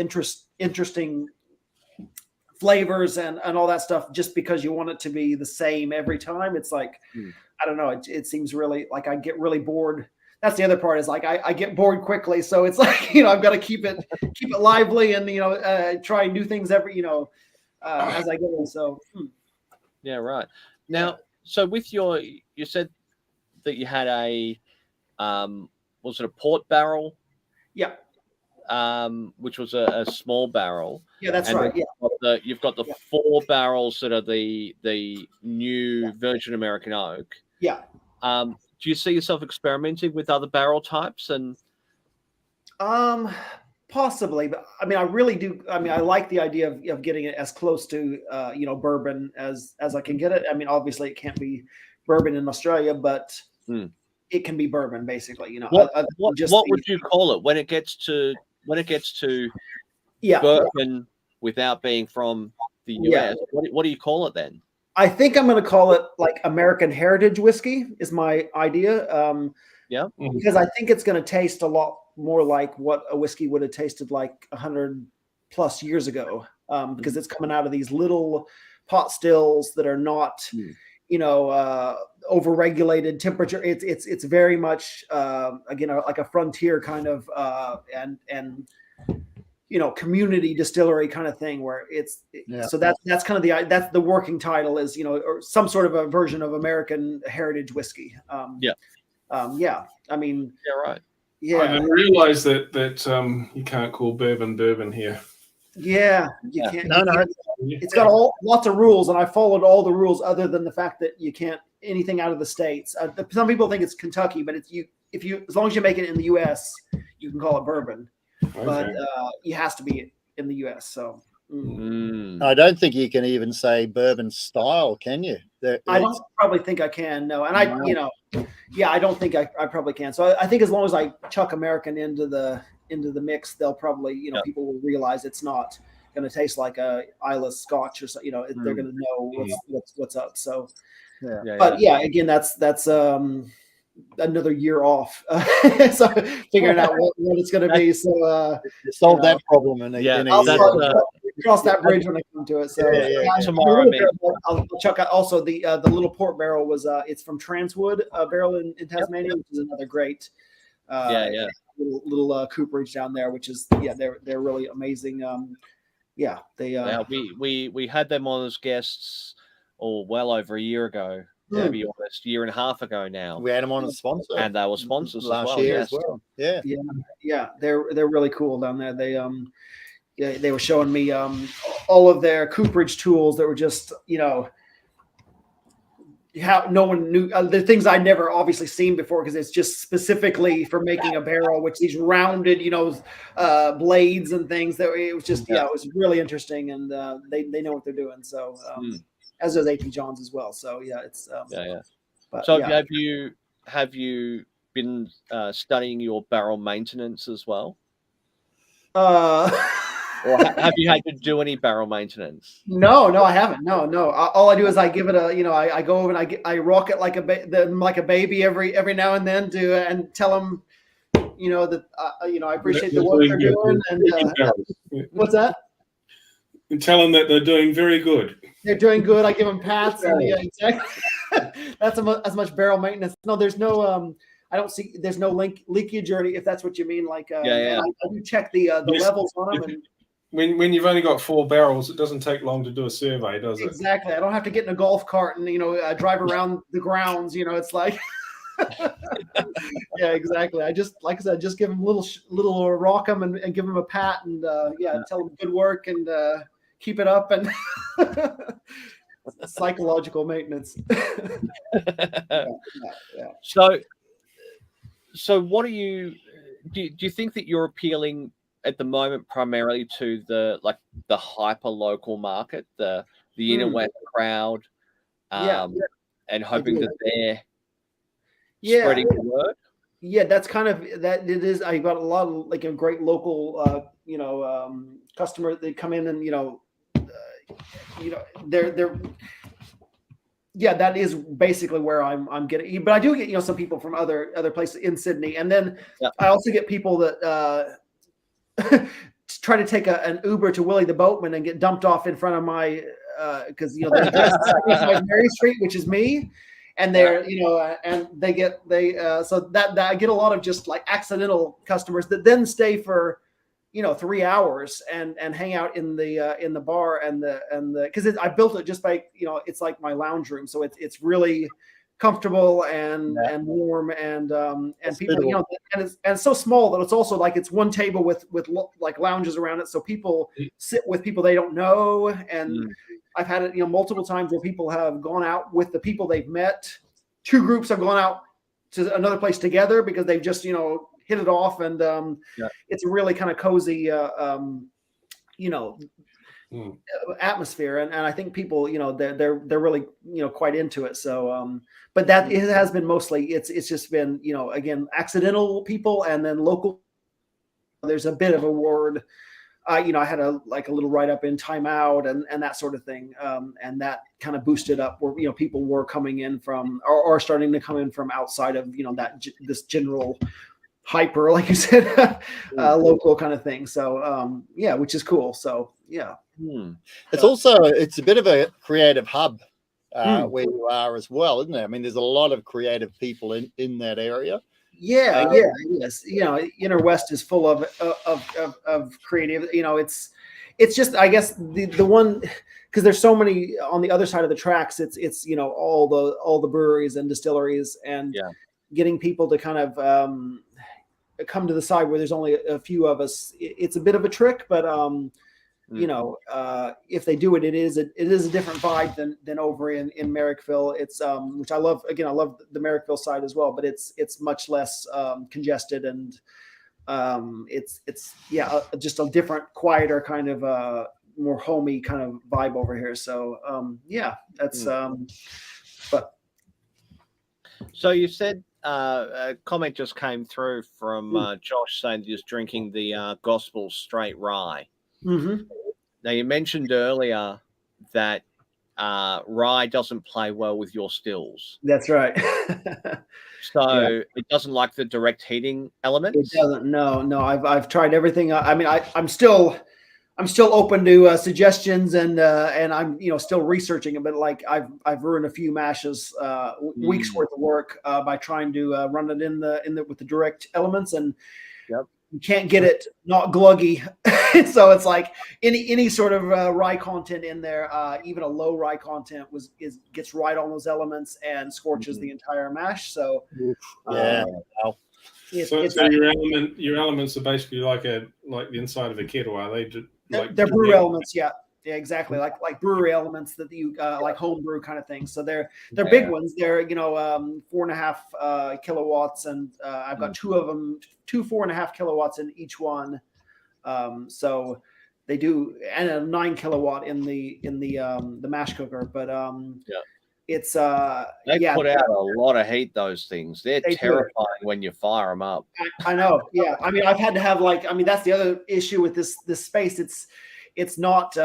interesting flavors and all that stuff just because you want it to be the same every time, it's like, I don't know. It seems really like I get really bored. That's the other part, is like I get bored quickly. So it's like, I've got to keep it lively and, try new things every, as I go. So, yeah, right. Now, so with you said that you had a, was it a port barrel? Yeah. Which was a small barrel. Yeah, that's right. Yeah. You've got the 4 barrels that are the new Virgin American Oak. Yeah. Do you see yourself experimenting with other barrel types? And possibly, but I mean, I really do. I mean, I like the idea of getting it as close to bourbon as I can get it. I mean, obviously, it can't be bourbon in Australia, but it can be bourbon, basically. What would you call it when it gets to bourbon without being from the US? What do you call it then? I think I'm going to call it like American Heritage whiskey is my idea. Because I think it's going to taste a lot more like what a whiskey would have tasted like 100 plus years ago. Because it's coming out of these little pot stills that are not, over-regulated temperature. It's very much again like a frontier kind of and community distillery kind of thing, where so that's kind of that's the working title is, or some sort of a version of American Heritage whiskey. I mean, right. Yeah. I didn't realize that you can't call bourbon here. Yeah, you can't. No. It's got lots of rules, and I followed all the rules other than the fact that you can't anything out of the States. Some people think it's Kentucky, but it's if you as long as you make it in the U.S., you can call it bourbon. Okay. But it has to be in the U.S. So I don't think you can even say bourbon style, can you? I don't probably think I can. No, and I don't think I probably can. So I think as long as I chuck American into the mix, they'll probably people will realize it's not going to taste like a Islay Scotch or so. They're going to know what's up. So, again, that's another year off. So figuring out what it's going to be. So solve that problem in a year. Cross that bridge when I come to it. So tomorrow, I'll check out also the little port barrel was it's from Transwood barrel in Tasmania, which is another great little cooperage down there, which is they're really amazing. We had them on as guests well over a year ago. To be honest, year and a half ago now. We had them on as sponsor, and they were sponsors last year as well. Yeah, they're really cool down there. They were showing me all of their cooperage tools that were just how no one knew the things I'd never obviously seen before, because it's just specifically for making a barrel, which these rounded blades and things that it was just it was really interesting, and they know what they're doing. So as does AP Johns as well. So it's But, so have you been studying your barrel maintenance as well? Or have you had to do any barrel maintenance? No, I haven't. No. All I do is I give it I go over and I rock it like a baby every now and then and tell them, that I appreciate the work they're doing. And what's that? And tell them that they're doing very good. They're doing good. I give them pats. And, exactly. That's as much barrel maintenance. No, there's no. I don't see. There's no leakage or if that's what you mean. Like, I do check the levels on them. And, when you've only got 4 barrels, it doesn't take long to do a survey, does it? Exactly. I don't have to get in a golf cart and drive around the grounds. It's like. Yeah, exactly. I just, like I said, just give them little rock them and give them a pat and tell them good work and keep it up and psychological maintenance. So what do you think that you're appealing at the moment primarily to the hyper local market, the inner west crowd, and hoping that they're spreading the word? Yeah, that's kind of that. It is. I got a lot of a great local, customers. They come in and they're yeah, that is basically where I'm getting. But I do get some people from other places in Sydney, and then I also get people that try to take an Uber to Willie the Boatman and get dumped off in front of my because there's Mary Street, which is me, and they're and so that I get a lot of just like accidental customers that then stay for 3 hours and hang out in the bar and the because I built it just by it's like my lounge room, so it's really comfortable and warm and people and it's so small that it's also like it's one table with like lounges around it, so people sit with people they don't know, and I've had it multiple times where people have gone out with the people they've met. Two groups have gone out to another place together because they've just hit it off, and it's a really kind of cozy atmosphere, and I think people they're really quite into it. So but that it has been mostly it's just been again accidental people, and then local. There's a bit of a word. I had a little write up in Time Out and that sort of thing, and that kind of boosted up where people were coming in from or starting to come in from outside of this general hyper, like you said, local kind of thing. So which is cool. So it's a bit of a creative hub where you are as well, isn't there? I mean, there's a lot of creative people in that area. Yes. Inner West is full of creative. It's just, I guess the one, because there's so many on the other side of the tracks. It's all the breweries and distilleries, and getting people to kind of come to the side where there's only a few of us. It's a bit of a trick, but if they do it, it is a different vibe than over in Merrickville. It's which I love. Again, I love the Merrickville side as well, but it's much less congested, and it's just a different, quieter kind of more homey kind of vibe over here. So that's but. So you said a comment just came through from Josh saying he was drinking the Gospel Straight Rye. Mm-hmm. Now, you mentioned earlier that rye doesn't play well with your stills. That's right. So it doesn't like the direct heating elements. It doesn't. No. I've tried everything. I mean, I'm still open to suggestions, and I'm still researching it. But like I've ruined a few mashes, weeks worth of work by trying to run it in the with the direct elements, and you can't get it not gluggy. So it's like any sort of rye content in there, even a low rye content gets right on those elements and scorches the entire mash. So so your elements are basically like the inside of a kettle. Are they just they're brew elements? Yeah, exactly. Like brewery elements that you like home brew kind of things. So they're big ones. They're 4.5 kilowatts, and I've got two of them, 4.5 kilowatts in each one. So they do, and a 9 kilowatt in the mash cooker. But it's they put out a lot of heat. Those things, they're terrifying when you fire them up. I know. Yeah, I mean, I've had to have that's the other issue with this space. It's not.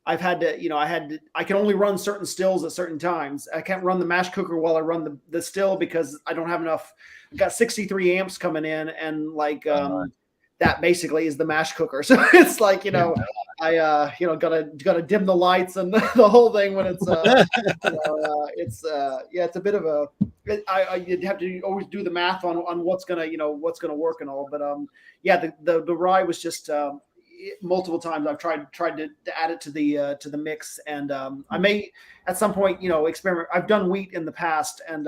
I've had to, I can only run certain stills at certain times. I can't run the mash cooker while I run the still because I don't have enough. I've got 63 amps coming in, and that basically is the mash cooker. So it's like, I gotta dim the lights and the whole thing when it's it's a bit of a. You'd have to always do the math on what's gonna work and all. But the rye was just. Multiple times I've tried to add it to the mix, and I may at some point experiment. I've done wheat in the past, and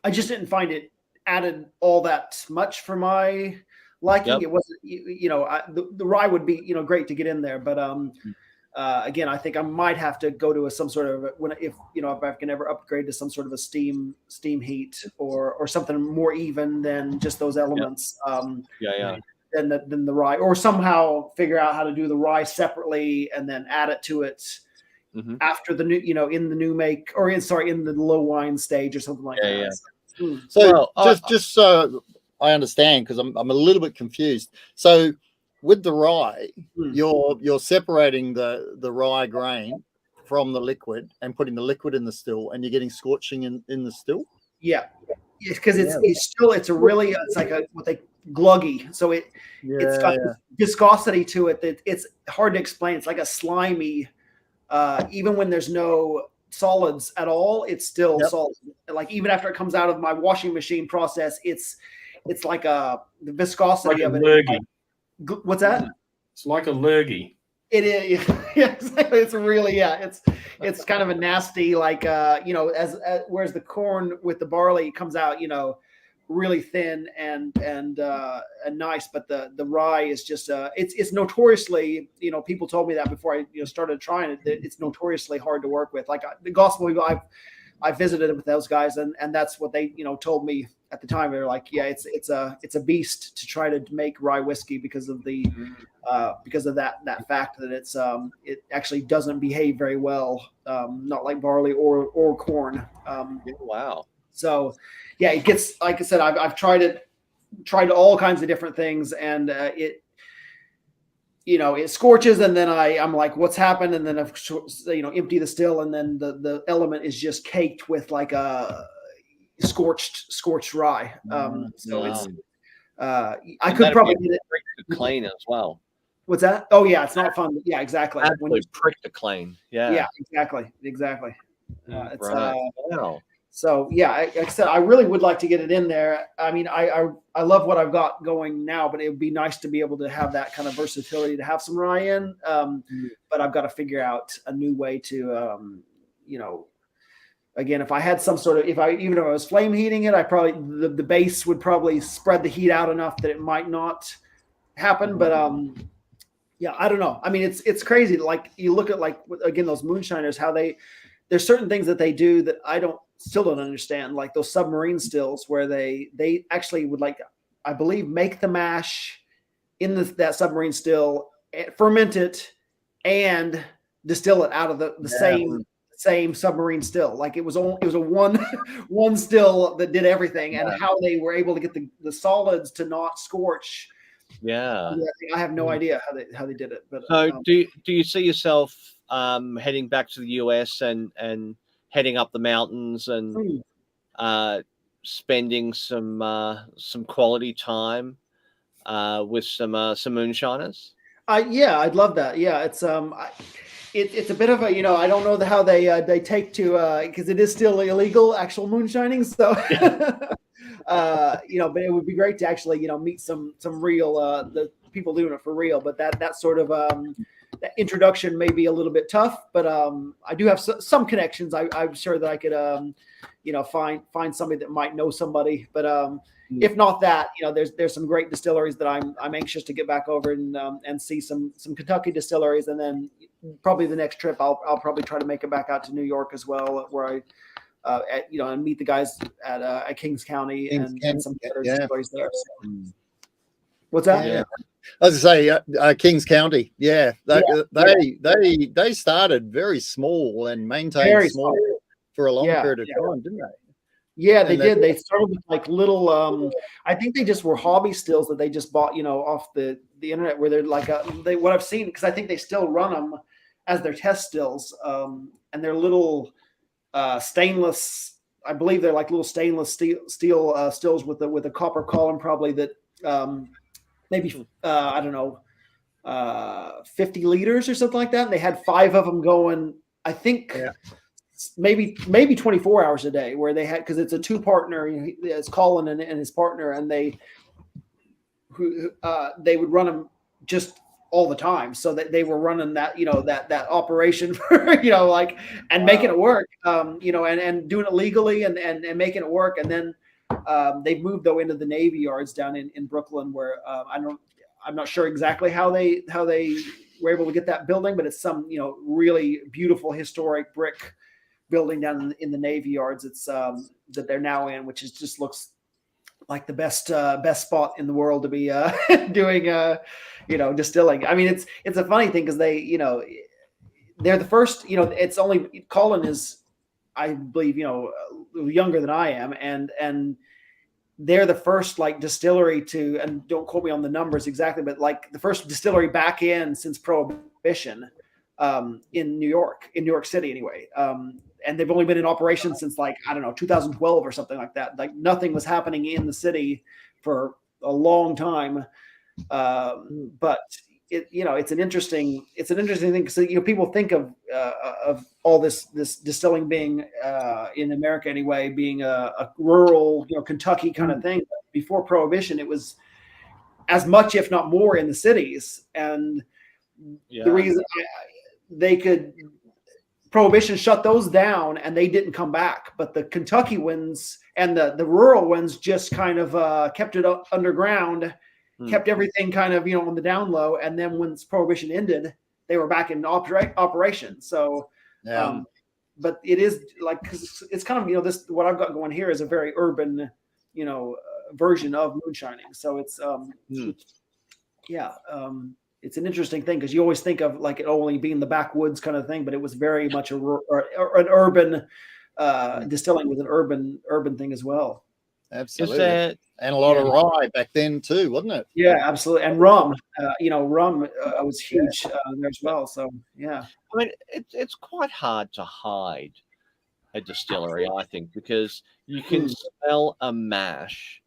I just didn't find it added all that much for my liking. It wasn't the rye would be great to get in there, but again, I think I might have to go to some sort of if I can ever upgrade to some sort of a steam heat or something more even than just those elements. Than the rye, or somehow figure out how to do the rye separately and then add it to it after the new, in the new make, or in the low wine stage or something like that. So just so I understand, because I'm a little bit confused. So with the rye, Hmm. you're separating the rye grain from the liquid and putting the liquid in the still, and you're getting scorching in the still. Yeah, because it's like a what they gluggy. So it's got this viscosity to it that it's hard to explain. It's like a slimy. Even when there's no solids at all, it's still solid. Like even after it comes out of my washing machine process, it's like the viscosity like of it. Lurgy. What's that? It's like a lurgy. It is. Yeah, exactly. It's really it's kind of a nasty as whereas the corn with the barley comes out really thin and nice, but the rye is just it's notoriously people told me that before I started trying it, that it's notoriously hard to work with. Like the gospel people I visited with those guys, and that's what they told me at the time. They were like, yeah, it's a beast to try to make rye whiskey because of that fact that it actually doesn't behave very well, not like barley or corn. Wow. So yeah, it gets, like I said, I've tried all kinds of different things, and it scorches, and then I'm like, what's happened? And then I've empty the still, and then the element is just caked with like a scorched rye. So it's I could probably get it clean as well. What's that? Oh yeah, it's not fun. Yeah, exactly. Absolutely prick to clean. Yeah. Yeah, exactly. It's right. Wow. So yeah, like I said, I really would like to get it in there. I mean, I love what I've got going now, but it would be nice to be able to have that kind of versatility to have some rye in. But I've got to figure out a new way to, again, if I had some sort of, even if I was flame heating it, I probably the base would probably spread the heat out enough that it might not happen. But yeah, I don't know. I mean, it's crazy. Like you look at again those moonshiners, how there's certain things that they do that I still don't understand, like those submarine stills where they actually would I believe make the mash in that submarine still, ferment it, and distill it out of the same submarine still. Like it was a one still that did everything, and how they were able to get the solids to not scorch. Yeah, I have no idea how they did it. But so do you see yourself heading back to the US and heading up the mountains and spending some quality time with some moonshiners? Yeah, I'd love that. Yeah, it's it's a bit of a I don't know how they take to because it is still illegal actual moonshining. So but it would be great to actually meet some real the people doing it for real. But that sort of that introduction may be a little bit tough, but I do have some connections. I'm sure that I could find somebody that might know somebody. But if not that, there's some great distilleries that I'm anxious to get back over and see some Kentucky distilleries, and then probably the next trip I'll probably try to make it back out to New York as well, where I and meet the guys at Kings County and some other distilleries there. So. What's that? Yeah. I was going to say Kings County. Yeah, they started very small and maintained very small for a long period of time, didn't they? Yeah, they did. They started with like little. I think they just were hobby stills that they just bought, off the internet, where they're like what I've seen, because I think they still run them as their test stills, and they're little stainless. I believe they're like little stainless steel stills with a copper column, probably that. Maybe I don't know, 50 liters or something like that. And they had 5 of them going. I think maybe 24 hours a day, where they had, because it's a 2-partner. It's Colin and his partner, and they would run them just all the time. So that they were running that that operation for and making it work. And doing it legally and making it work, and then. They've moved though into the Navy Yards down in Brooklyn, where I'm not sure exactly how they were able to get that building, but it's some really beautiful historic brick building down in the Navy Yards. It's that they're now in, which just looks like the best spot in the world to be doing distilling. I mean, it's a funny thing because they're the first. It's only Colin is, I believe, younger than I am, and they're the first like distillery to, and don't quote me on the numbers exactly, but like the first distillery back in since Prohibition in New York City anyway. And they've only been in operation since like, I don't know, 2012 or something like that. Like nothing was happening in the city for a long time. But it's an interesting thing because people think of all this distilling being in America anyway, being a rural Kentucky kind of thing. Before Prohibition, it was as much, if not more, in the cities. And the reason Prohibition shut those down and they didn't come back, but the Kentucky ones and the rural ones just kind of kept it up underground. Kept everything kind of, on the down low. And then once Prohibition ended, they were back in operation. So, but it is like, cause it's kind of, this, what I've got going here is a very urban, version of moonshining. So it's, it's an interesting thing because you always think of like it only being the backwoods kind of thing, but it was very much an urban distilling with an urban thing as well. Absolutely. And a lot of rye back then too, wasn't it? Yeah, absolutely. And rum, rum was huge there as well. So, yeah. I mean, it's quite hard to hide a distillery, I think, because you can smell a mash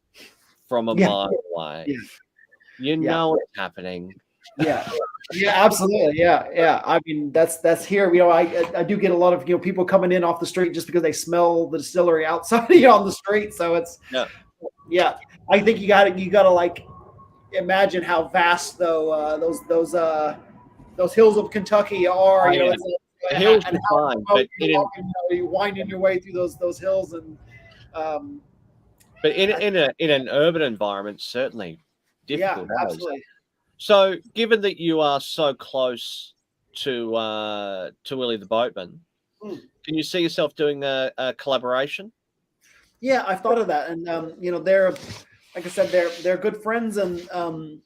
from a mile away. Yeah. You know what's happening. Yeah, absolutely. Yeah. I mean, that's here. I do get a lot of people coming in off the street just because they smell the distillery outside on the street. So it's I think you got to like imagine how vast though those hills of Kentucky are. The hills are fine, but you're winding your way through those hills and. But in an urban environment, certainly difficult. Yeah, absolutely. So, given that you are so close to Willie the Boatman, can you see yourself doing a collaboration? Yeah, I've thought of that, and they're, like I said, they're good friends and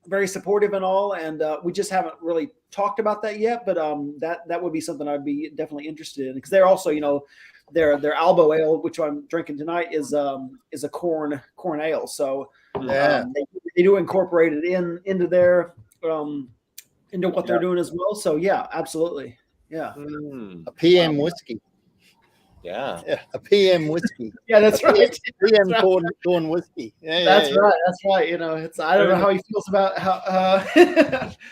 very supportive and all, and we just haven't really talked about that yet. But that would be something I'd be definitely interested in because they're also, their Albo Ale, which I'm drinking tonight, is a corn ale. So they do incorporate it into their into what they're doing as well. So yeah, absolutely, yeah. A PM whiskey. Yeah, a PM whiskey. Yeah, that's right. PM corn whiskey. Yeah, that's right. That's right. It's I don't know how he feels about how.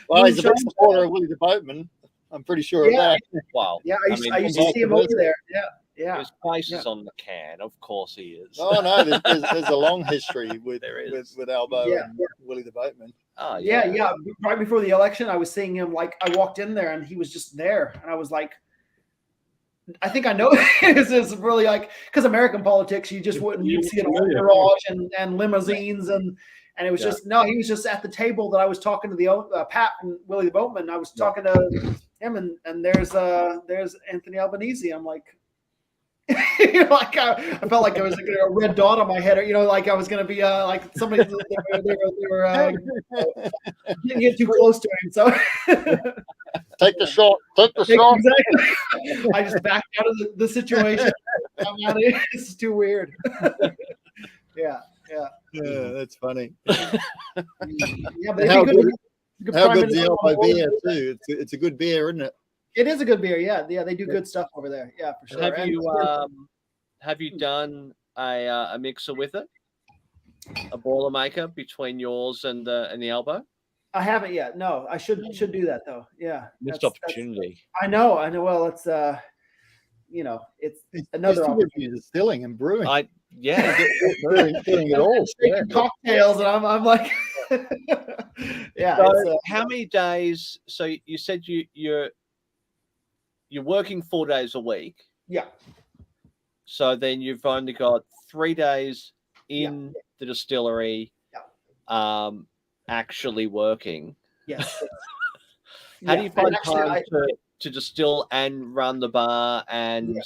Well, he's a big supporter of Willie the Boatman. I'm pretty sure of that. Wow. Yeah, I used to see him over there. Yeah. His face is on the can. Of course he is. Oh no, there's a long history with Albo and Willie the Boatman. Oh yeah. Right before the election, I was seeing him. Like I walked in there and he was just there, and I was like, I think I know this is really like because American politics, you just wouldn't see an entourage and limousines and it was just he was just at the table that I was talking to the Pat and Willie the Boatman. I was talking to him and there's Anthony Albanese. I'm like. Like I felt like there was a red dot on my head, or like I was going to be like somebody. They were didn't get too close to him, so take the shot. Exactly. I just backed out of the situation. This is too weird. Yeah, that's funny. Yeah, but how good's the Albo beer too? It's a good beer, isn't it? It is a good beer, yeah. They do good stuff over there, yeah, for sure. Have you done a mixer with it, a Boilermaker between yours and the Albo? I haven't yet. No, I should do that though. Yeah, missed opportunity. I know. Well, it's it's another opportunity. Distilling and brewing. doing it all. Cocktails, and I'm like, yeah. So how many days? So you said you're working 4 days a week. Yeah. So then you've only got 3 days in the distillery, actually working. Yes. How do you find time to distill and run the bar and?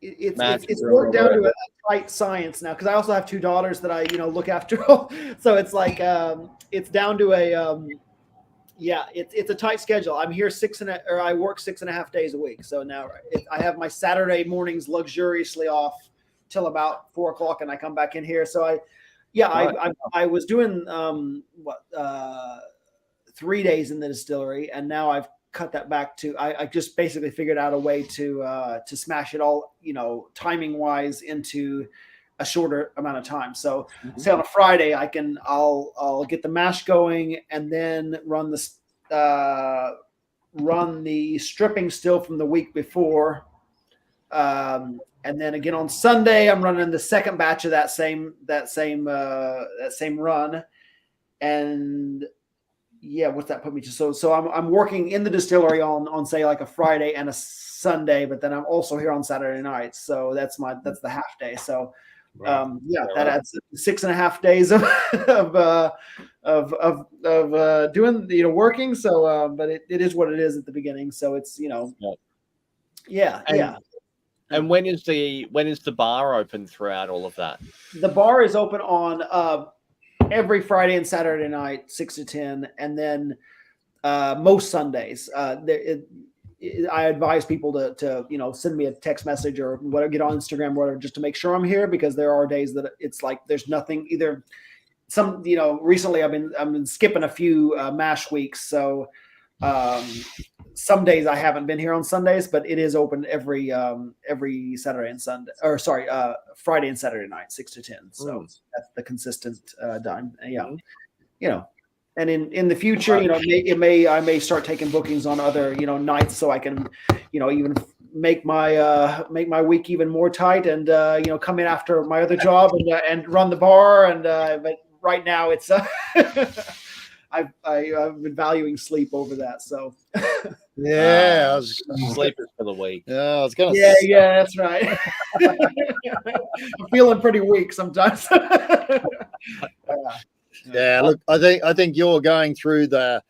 It's worked down to a tight science now because I also have 2 daughters that I look after. So it's like it's down to a. It's a tight schedule. I'm here I work 6.5 days a week. So now I have my Saturday mornings luxuriously off till about 4 o'clock, and I come back in here. So I was doing 3 days in the distillery, and now I've cut that back to I just basically figured out a way to smash it all, timing wise, into a shorter amount of time. So say on a Friday, I'll get the mash going, and then run the stripping still from the week before, and then again on Sunday I'm running the second batch of that same run. And what's that put me to? So I'm working in the distillery on say like a Friday and a Sunday, but then I'm also here on Saturday nights. So that's the half day. So that adds 6.5 days of doing, working. So but it is what it is at the beginning. So it's And when is the bar open throughout all of that? The bar is open on every Friday and Saturday night, 6 to 10, and then most Sundays. I advise people to send me a text message or whatever, get on Instagram or whatever, just to make sure I'm here, because there are days that it's like there's nothing. Either some, recently I've been skipping a few mash weeks, so some days I haven't been here on Sundays, but it is open every Saturday and Sunday, or sorry, Friday and Saturday night, 6 to 10. So that's the consistent time. And in the future, I may start taking bookings on other, nights, so I can, even make my week even more tight, and come in after my other job and run the bar. And but right now it's I've been valuing sleep over that. So Sleep is for the week. Yeah, I was gonna. Yeah, that's right. I'm feeling pretty weak sometimes. Yeah, look, I think you're going through the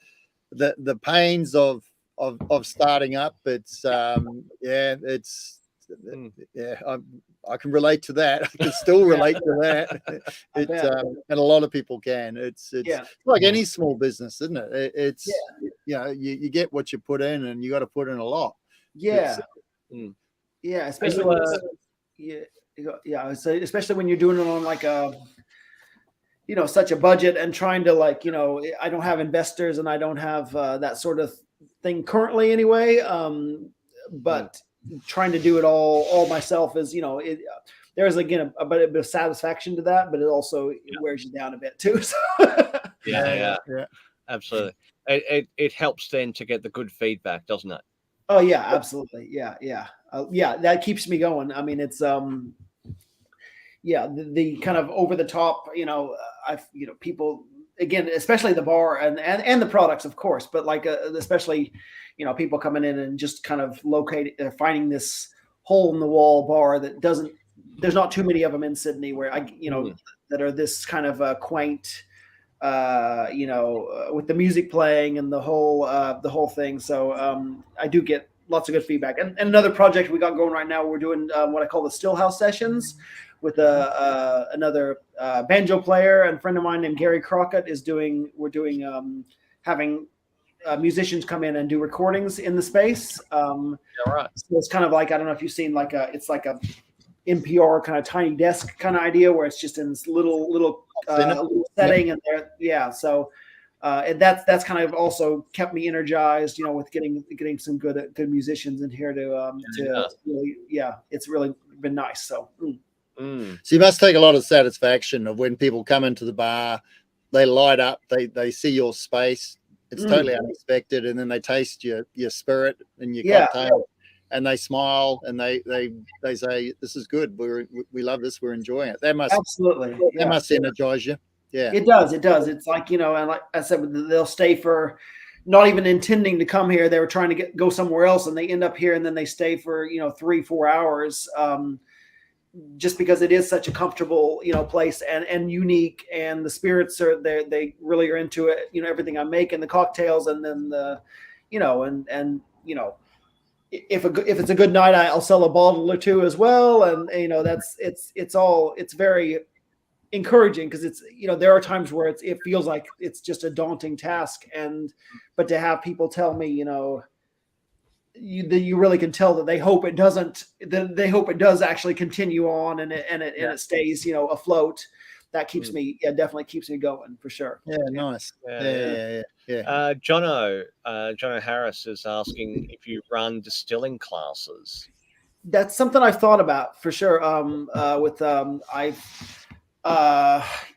pains of starting up. It's I can relate to that. I can still relate to that. And a lot of people can. It's like any small business, isn't it? It's you get what you put in, and you got to put in a lot. Especially especially when you're doing it on like a such a budget, and trying to I don't have investors, and I don't have that sort of thing currently anyway. But trying to do it all myself is, there's again a bit of satisfaction to that, but it also wears you down a bit too. So. Yeah, absolutely. It helps then to get the good feedback, doesn't it? Oh yeah, absolutely. Yeah. That keeps me going. I mean, it's the kind of over the top, people, again, especially the bar and the products, of course, but especially, people coming in and just kind of finding this hole in the wall bar that there's not too many of them in Sydney, where that are this kind of quaint, with the music playing and the whole thing. So I do get lots of good feedback. And another project we got going right now, we're doing what I call the Stillhouse Sessions with another banjo player and friend of mine named Gary Crockett we're doing having musicians come in and do recordings in the space. So it's kind of like, I don't know if you've seen it's like a NPR kind of tiny desk kind of idea, where it's just in this little setting, and there, so that's kind of also kept me energized, with getting some good musicians in here to really, it's really been nice. So. So you must take a lot of satisfaction of when people come into the bar, they light up, they see your space, it's totally unexpected, and then they taste your spirit and your cocktail, and they smile, and they say, "This is good. We love this. We're enjoying it." That must must energize you. Yeah, it does. It's like, and like I said, they'll stay for not even intending to come here. They were trying to go somewhere else, and they end up here, and then they stay for 3-4 hours. Just because it is such a comfortable, place and unique, and the spirits they really are into it. Everything I make, and the cocktails, and then if it's a good night, I'll sell a bottle or two as well. And it's very encouraging, because it's, there are times where it feels like it's just a daunting task, but to have people tell me, you really can tell that they hope it doesn't. They hope it does actually continue on and it stays afloat. That keeps me definitely keeps me going for sure. Yeah, nice. Yeah. Jono Harris is asking if you run distilling classes. That's something I've thought about for sure.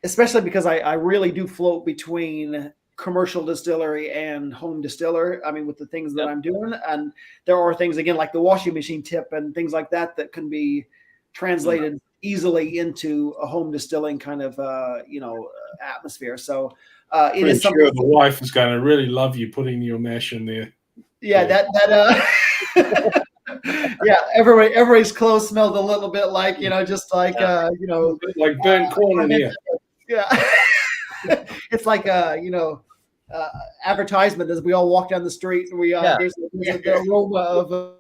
Especially because I really do float between commercial distillery and home distiller. I mean, with the things that I'm doing, and there are things again like the washing machine tip and things like that can be translated easily into a home distilling kind of atmosphere. So it is something. Sure the wife is going to really love you putting your mash in there. Yeah, yeah, everybody's clothes smelled a little bit like just like like burnt corn in here. Yeah. It's like advertisement as we all walk down the street and there's the aroma of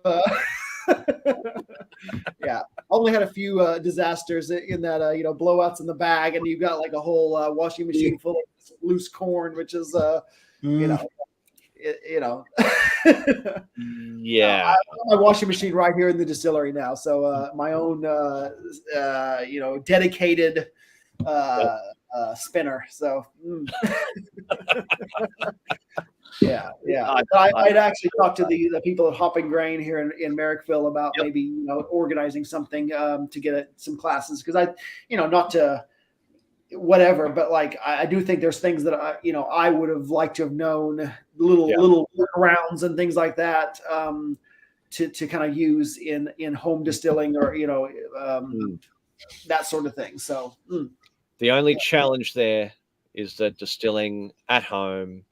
yeah. Only had a few disasters in that blowouts in the bag, and you've got like a whole washing machine full of loose corn, which is Yeah. I have my washing machine right here in the distillery now, so my own dedicated spinner. So yeah. I'd actually talked to the people at Hopping Grain here in Merrickville about maybe organizing something to get some classes, because not to whatever, but like I do think there's things that I would have liked to have known, little workarounds and things like that to kind of use in home distilling or that sort of thing. So the only challenge there is that distilling at home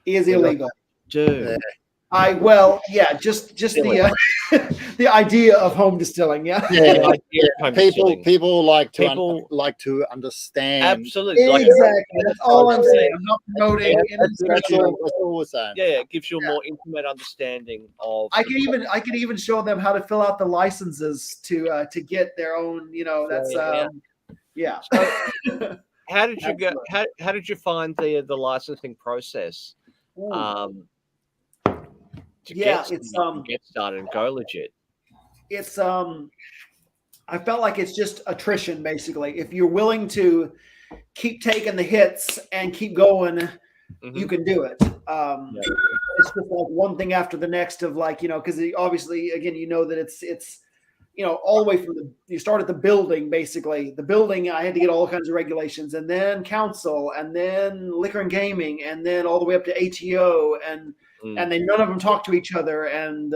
is illegal. Dude. Just the idea of home distilling, people like to understand. Absolutely, exactly. That's all I'm saying. I'm not promoting. That's all we're saying. Yeah, it gives you a more intimate understanding of. I could even show them how to fill out the licenses to get their own. That's yeah. So, how did you go? How did you find the licensing process? To get started and go legit. It's I felt like it's just attrition basically. If you're willing to keep taking the hits and keep going, you can do it. It's just like one thing after the next of like, because obviously again, that it's all the way from you start at the building, basically. The building, I had to get all kinds of regulations, and then council, and then liquor and gaming, and then all the way up to ATO, and then none of them talk to each other. And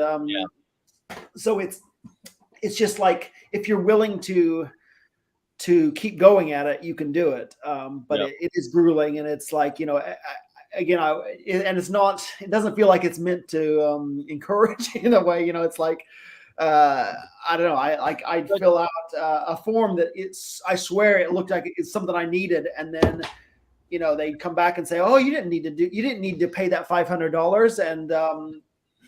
so it's just like, if you're willing to keep going at it, you can do it. But it is grueling, and it's like, and it's not, it doesn't feel like it's meant to encourage in a way, it's like, I don't know. I'd fill out a form that I swear it looked like it's something I needed, and then they'd come back and say, "Oh, you didn't need to pay that $500," and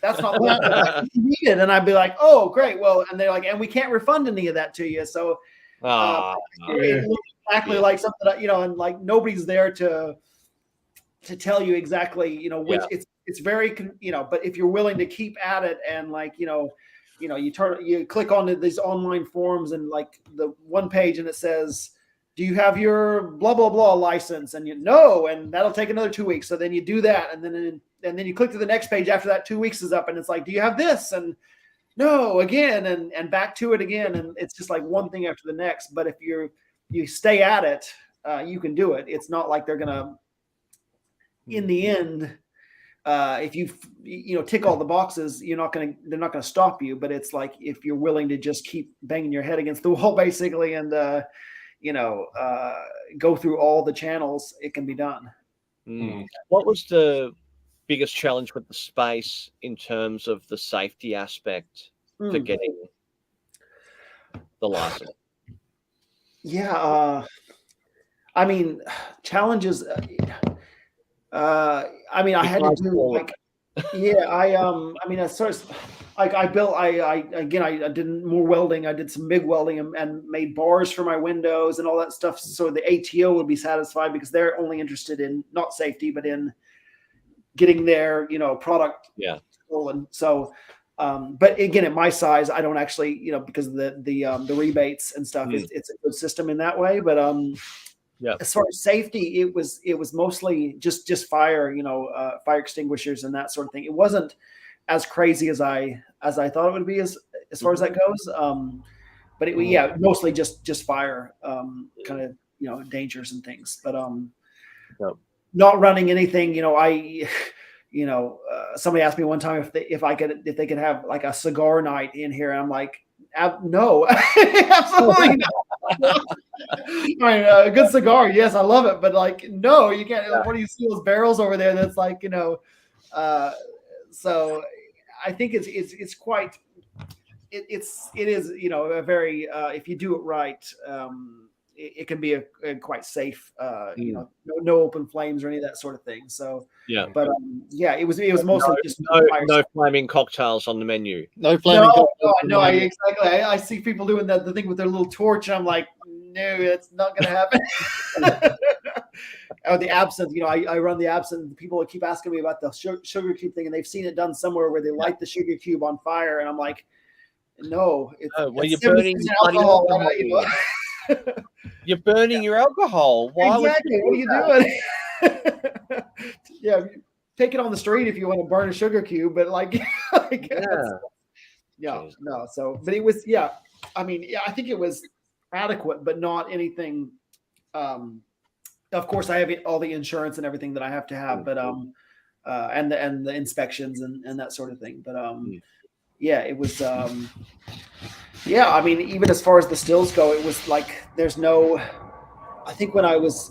that's not what you needed. And I'd be like, "Oh, great. Well," and they're like, "And we can't refund any of that to you." So it looked exactly like something that, and like nobody's there to tell you exactly, which it's very, but if you're willing to keep at it and like, you click on these online forums and like the one page and it says, do you have your blah, blah, blah license? And no, and that'll take another 2 weeks. So then you do that. And then you click to the next page after that 2 weeks is up. And it's like, do you have this? And no, again, and back to it again. And it's just like one thing after the next. But if you stay at it, you can do it. It's not like they're going to, in the end, if you tick all the boxes, they're not going to stop you. But it's like, if you're willing to just keep banging your head against the wall, basically, and go through all the channels, it can be done. What was the biggest challenge with the space in terms of the safety aspect for getting the license? Yeah, I mean, challenges. I had to do like, I sort of, like I did more welding. I did some MIG welding and made bars for my windows and all that stuff. So the ATO would be satisfied, because they're only interested in not safety, but in getting their, product. Yeah. Stolen. So But again, at my size, I don't actually, because of the rebates and stuff, it's a good system in that way. But as far as safety, it was mostly just fire, fire extinguishers and that sort of thing. It wasn't as crazy as I thought it would be as far as that goes. But mostly just fire, kind of, dangers and things. But not running anything, somebody asked me one time if they could have like a cigar night in here, and I'm like, no, absolutely not. I mean, a good cigar, yes, I love it, but like, no, you can't. What do you see those barrels over there? That's like, so I think it's quite. It is a very if you do it right, it can be a quite safe, no open flames or any of that sort of thing. So but it was mostly just no flaming cocktails on the menu. No flaming cocktails. No, exactly. I see people doing the thing with their little torch. I'm like, no, it's not going to happen. Or the absinthe, I run the absinthe. People keep asking me about the sugar cube thing, and they've seen it done somewhere where they light the sugar cube on fire, and I'm like, no, you're burning alcohol. You're burning your alcohol. Why exactly. What are you doing? Take it on the street if you want to burn a sugar cube, but no. So, but it was, I mean, I think it was adequate, but not anything. Of course, I have all the insurance and everything that I have to have, but and the inspections and that sort of thing. But it was. I mean, even as far as the stills go, it was like there's no. I think when I was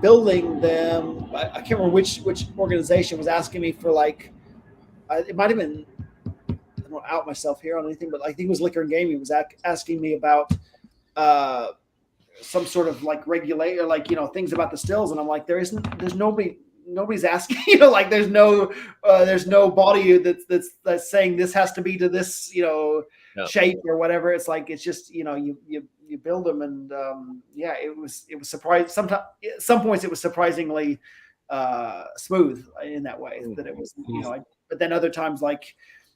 building them, I can't remember which organization was asking me for it might have been. I don't want to out myself here on anything, but I think it was Liquor and Gaming was asking me about some sort of regulator, things about the stills, and I'm like, there's nobody's asking, there's no body that's saying this has to be to this, shape or whatever. It's like, it's just, you build them, and it was surprising. Sometimes, at some points, it was surprisingly smooth in that way that it was, but then other times,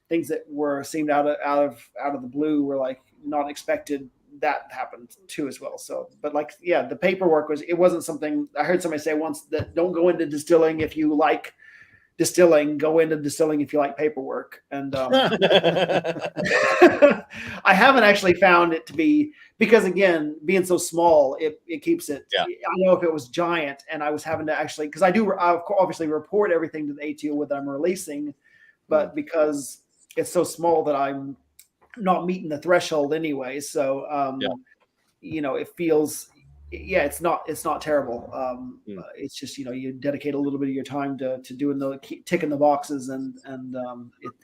things that seemed out of the blue were not expected. That happened too as well. So, but the paperwork wasn't something. I heard somebody say once that don't go into distilling if you like distilling, go into distilling if you like paperwork. And I haven't actually found it to be, because again, being so small, it keeps it. I know if it was giant and I was having to actually, because I obviously report everything to the ATO that I'm releasing, but because it's so small that I'm not meeting the threshold anyway. So, it feels, it's not terrible. It's just, you dedicate a little bit of your time to doing ticking the boxes, and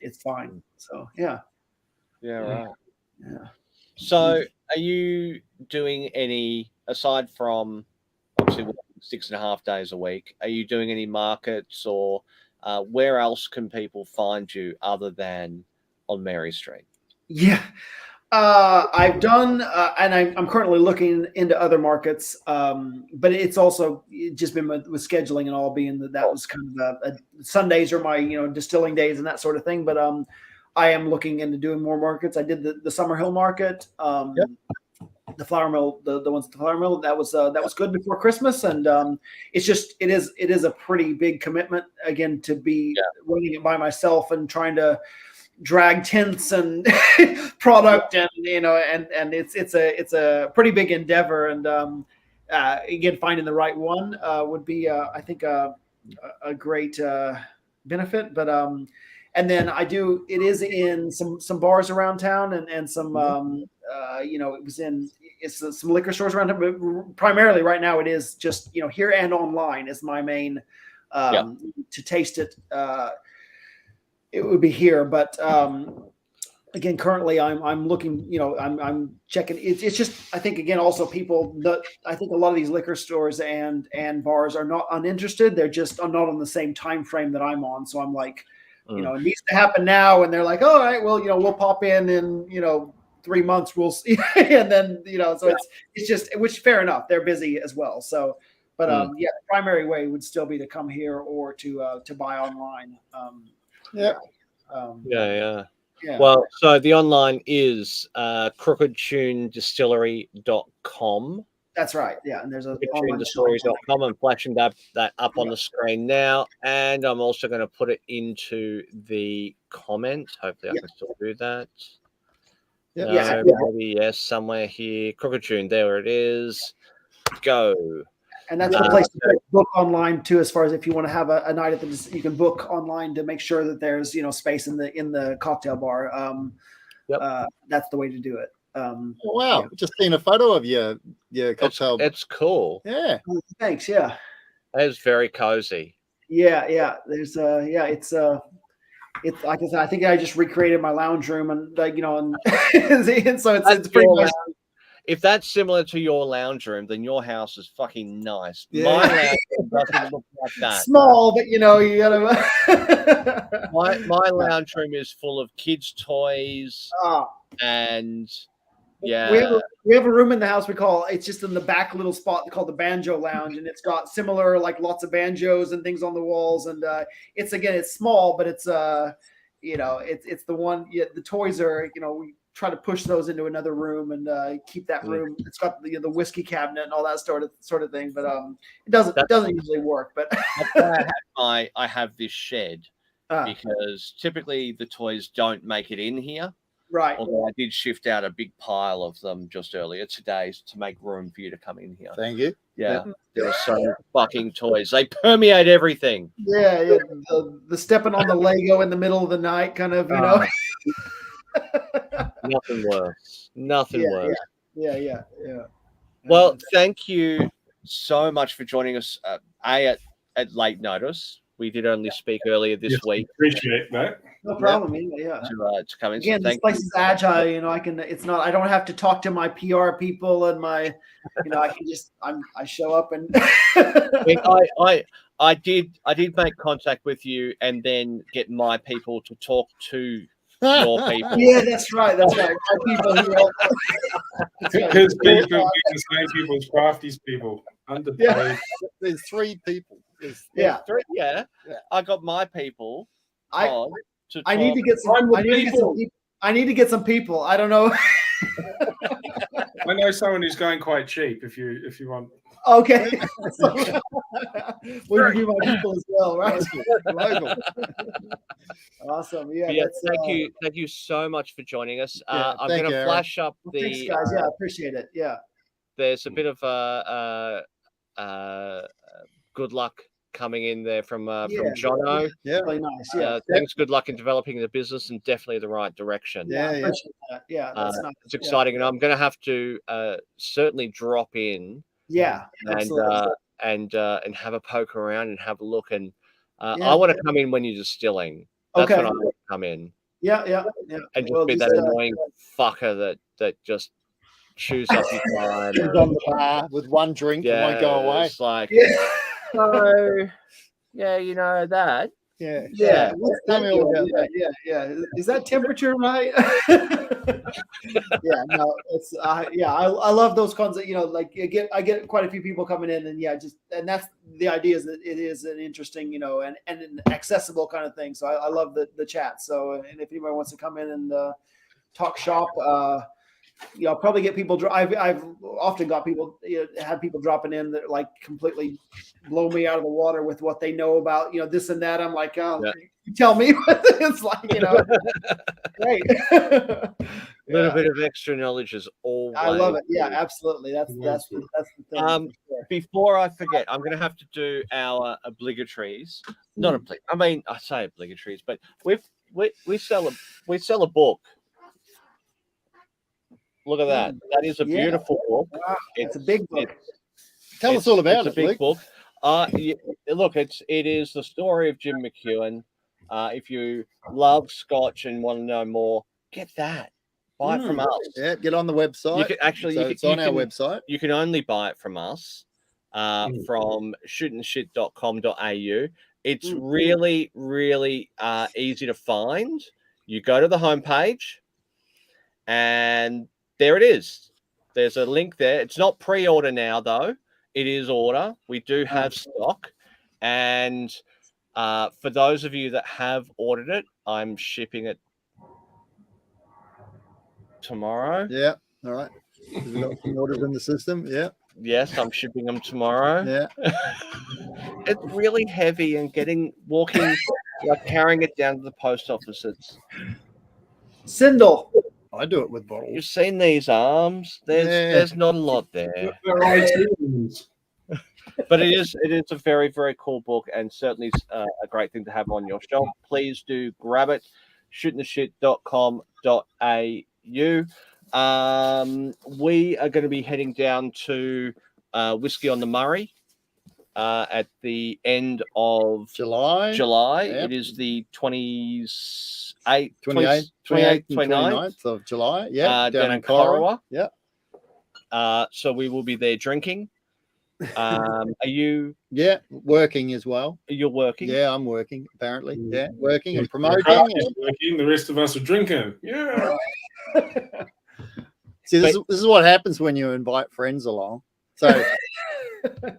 it's fine. So, right. Yeah. So are you doing any, aside from obviously 6.5 days a week, are you doing any markets, or where else can people find you other than on Mary Street? Yeah, I've done, and I'm currently looking into other markets, but it's also just been with scheduling and all, being that was kind of Sundays are my distilling days and that sort of thing. But I am looking into doing more markets. I did the Summerhill market, the flour mill, the ones at the flour mill. That was good before Christmas, and it is a pretty big commitment again to be running it by myself and trying to drag tents and product, and it's a pretty big endeavor, and again, finding the right one would be I think a great benefit. But and then it is in some bars around town, and some it's some liquor stores around town, but primarily right now it is just here and online is my main to taste it. It would be here, but again, currently I'm looking, I'm checking. It's just, I think again, also I think a lot of these liquor stores and bars are not uninterested. They're just not on the same time frame that I'm on. So I'm like, it needs to happen now, and they're like, all right, well, we'll pop in 3 months, we'll see, and then so it's just, which fair enough, they're busy as well. So, but the primary way would still be to come here or to buy online. Yeah. Well, so the online is crookedtunedistillery.com. That's right. Yeah, and there's an online crookedtunedistillery.com. I'm flashing that up on the screen now, and I'm also going to put it into the comments. Hopefully, I can still do that. Yep. Maybe yes, somewhere here. Crooked Tune, there it is. Go. And that's the place to book online too, as far as if you want to have a night at the, you can book online to make sure that there's space in the cocktail bar. That's the way to do it. Wow, just seen a photo of your cocktail. It's cool. Yeah. Thanks. Yeah. It's very cozy. Yeah. There's it's like I said, I think I just recreated my lounge room and and so it's pretty nice. If that's similar to your lounge room, then your house is fucking nice. Yeah. My lounge room doesn't look like that. Small, but you gotta. my lounge room is full of kids' toys and we have a room in the house it's just in the back little spot called the banjo lounge, and it's got similar lots of banjos and things on the walls, and it's small, but it's it's the one the toys are we try to push those into another room and keep that room. It's got the whiskey cabinet and all that sort of thing, but it doesn't usually work. But I have this shed because typically the toys don't make it in here. Right. Although I did shift out a big pile of them just earlier today to make room for you to come in here. Thank you. Yeah. There are so many fucking toys. They permeate everything. Yeah. The stepping on the Lego in the middle of the night kind of, Nothing worse. Nothing worse. Yeah. Well, thank you so much for joining us at late notice. We did only speak earlier this week. Appreciate that. No problem. Yeah. To come in. Again, this place is agile. I don't have to talk to my PR people and my, I can just, I show up and. I did make contact with you and then get my people to talk to your people. Yeah, that's right. My people who because people being the same people as Crafty's people. Underpaid. There's three people. Three. I got my people. Todd, I need to get some. I need to get some people. I don't know. I know someone who's going quite cheap. If you want. Okay. We'll do my people as well, right? Awesome. Yeah. Thank you so much for joining us. I'm going to flash up the. Thanks, guys. Yeah, I appreciate it. Yeah. There's a bit of good luck coming in there from Jono. Yeah, really nice. Yeah, thanks. Good luck in developing the business and definitely the right direction. Yeah. That's nice. It's exciting, and I'm going to have to certainly drop in. Yeah, and have a poke around and have a look, and I want to come in when you're distilling. That's when I want to come in. Yeah. And just be that annoying fucker that just chews up your time. On the bar with one drink and won't go away. It's like, so, that. Yeah. Tell me all about that. Yeah. Is that temperature right? No, it's I love those kinds of I get quite a few people coming in and that's the idea is that it is an interesting and an accessible kind of thing. So I love the chat. So and if anybody wants to come in and talk shop, I'll probably get people. I've often got people, had people dropping in that completely blow me out of the water with what they know about, this and that. I'm like, you tell me. It's like, great. A little bit of extra knowledge is always. I love it. Yeah, absolutely. That's the thing. Before I forget, I'm going to have to do our obligatories. Not I mean, I say obligatories, but we sell a book. Look at that. That is a beautiful book. Wow. It's a big book. Tell us all about it. It's a big book. Look, it is the story of Jim McEwen. If you love Scotch and want to know more, get that. Buy it from us. Yeah, get on the website. It's on our website. You can only buy it from us from shootandshit.com.au. It's really, really easy to find. You go to the homepage and there it is. There's a link there. It's not pre-order now, though. It is order. We do have stock. And For those of you that have ordered it, I'm shipping it tomorrow. Yeah. All right. We've got some orders in the system. Yeah. Yes, I'm shipping them tomorrow. Yeah. It's really heavy and walking, like carrying it down to the post office. Sindel. I do it with You've bottles. seen these arms. There's not a lot there. But it is a very, very cool book, and certainly a great thing to have on your shelf. Please do grab it. shootingtheshit.com.au. We are going to be heading down to Whiskey on the Murray at the end of July. It is the 28th, 29th of July. Yeah. down in Corowa. Yeah. So we will be there drinking. Are you? Yeah, working as well. You're working. Yeah, I'm working. Apparently, yeah, working and promoting. Working. The rest of us are drinking. Yeah. See, this is what happens when you invite friends along. So, are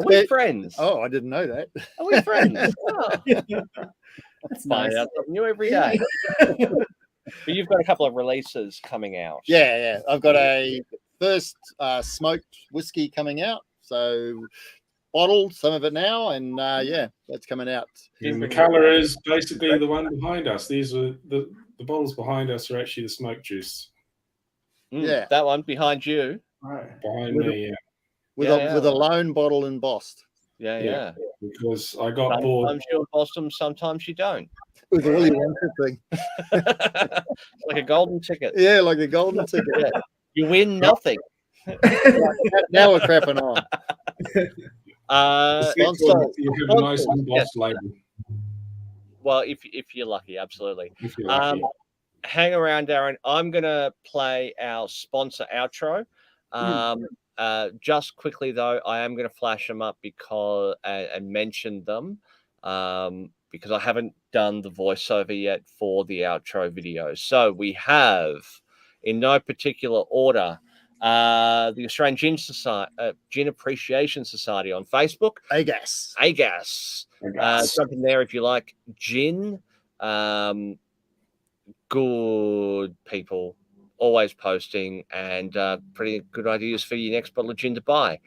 we friends? Oh, I didn't know that. Are we friends? Oh. That's Find nice. out something new every day. But you've got a couple of releases coming out. Yeah. I've got a first smoked whiskey coming out. So bottled, some of it now, and yeah, that's coming out. And the colour is basically the one behind us. These are the bottles behind us are actually the smoke juice. Yeah, that one behind you. Behind me, yeah. With a lone bottle embossed. Yeah. Because I got bored. Sometimes you emboss them, sometimes you don't. With a Willy Wonka thing. Like a golden ticket. Yeah, like a golden ticket. Yeah. You win nothing. Now we're crapping on. You have a nice embossed label. Well, if you're lucky, absolutely. If you're lucky. Hang around, Darren. I'm gonna play our sponsor outro. Just quickly though, I am gonna flash them up because and mention them because I haven't done the voiceover yet for the outro video. So we have, in no particular order, the Australian Gin Appreciation Society on Facebook. AGAS. Something there if you like gin. Good people, always posting, and pretty good ideas for your next bottle of gin to buy.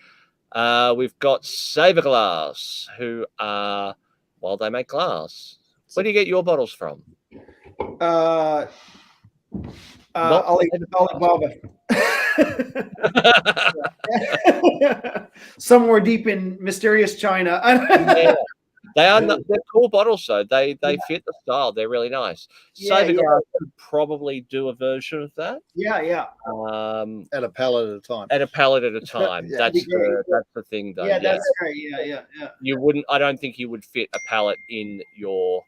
We've got Saverglass, who are, well, they make glass. Where do you get your bottles from? Alibaba. Somewhere deep in mysterious China. Yeah. They're cool bottles though. They fit the style. They're really nice. Saverglass could probably do a version of that. Yeah. At a pallet at a time. At a pallet at a time. Yeah. That's the thing though. Yeah, that's great. Yeah. You wouldn't. I don't think you would fit a pallet in your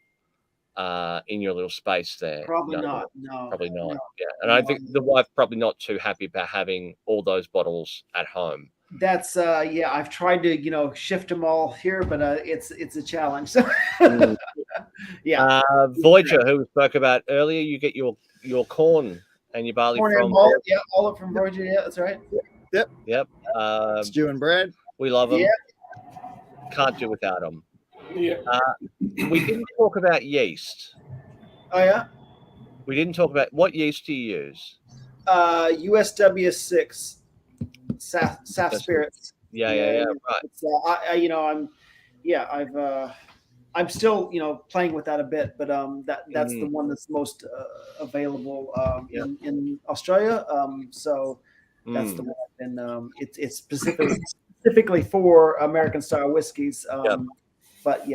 little space there. Probably not. No. Probably not. No. Yeah. And I think the wife probably not too happy about having all those bottles at home. That's I've tried to shift them all here, but it's a challenge. So yeah. Voyager, who we spoke about earlier, you get your corn and your barley from all up from Voyager. Yeah, that's right. Yep. Stu and Brad, we love them. Yeah. Can't do without them. Yeah. We didn't talk about yeast. Oh yeah. We didn't talk about what yeast do you use? USW6. SAF spirits. Yeah, right. It's, I'm still playing with that a bit, but that's the one that's most available in Australia. So that's the one I've been. It's specifically for American style whiskeys. But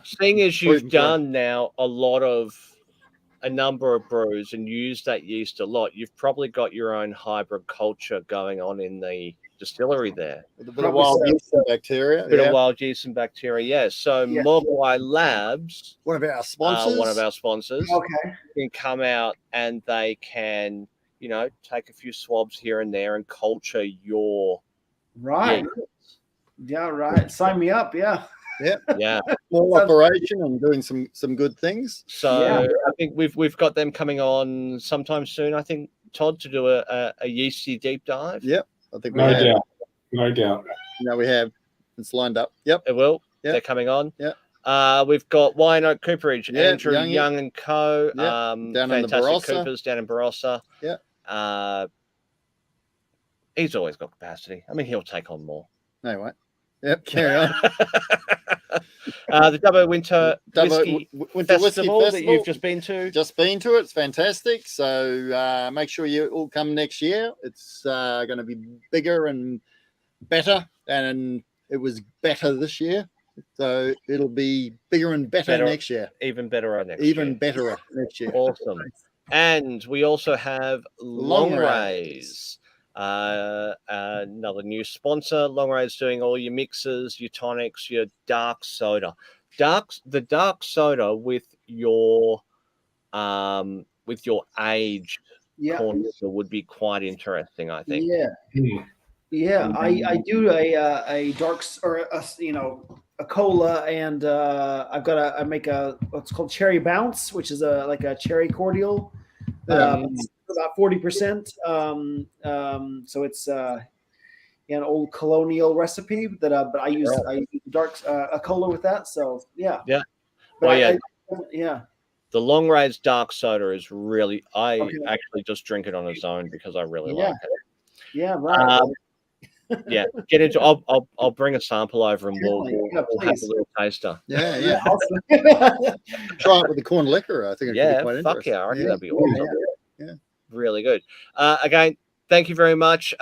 Seeing as you've done now a number of brews and use that yeast a lot, you've probably got your own hybrid culture going on in the distillery there. With a bit of wild yeast and bacteria. Of wild yeast and bacteria, yes. So Mogwai Labs, one of our sponsors, can come out and they can, take a few swabs here and there and culture your right. Yeast. Yeah, right. Sign me up. Yeah. Yeah. Small operation and doing some good things. So I think we've got them coming on sometime soon. I think, Todd, to do a yeasty deep dive. Yep. I think no doubt. No, we have. It's lined up. Yep. It will. Yeah. They're coming on. Yeah. We've got Wyandotte Cooperage, Yeah, Andrew Young and Co. Yeah. Down in the Fantastic Barossa. Coopers down in Barossa. Yeah. He's always got capacity. I mean, he'll take on more. No, what? Yep, carry on. The Dubbo Winter Whiskey Winter Festival that you've just been to. Just been to it. It's fantastic. So make sure you all come next year. It's going to be bigger and better, and it was better this year. So it'll be bigger and better next year. Even better next year. Even better next year. Awesome. And we also have Long Rays. Another new sponsor. Long Ray's doing all your mixers, your tonics, your dark soda. The dark soda with your aged corn liquor would be quite interesting, I think. Yeah. I do a dark or a cola, and I make what's called cherry bounce, which is like a cherry cordial. About 40%. So it's an old colonial recipe but I use dark a cola with that. So yeah. But the Long Ray's dark soda is really actually just drink it on its own because I really like it. Yeah, right. Get into. I'll bring a sample over and we'll have a little taster. Yeah. Try it with the corn liquor. I think. I reckon that'd be awesome. Yeah, really good. Again, thank you very much.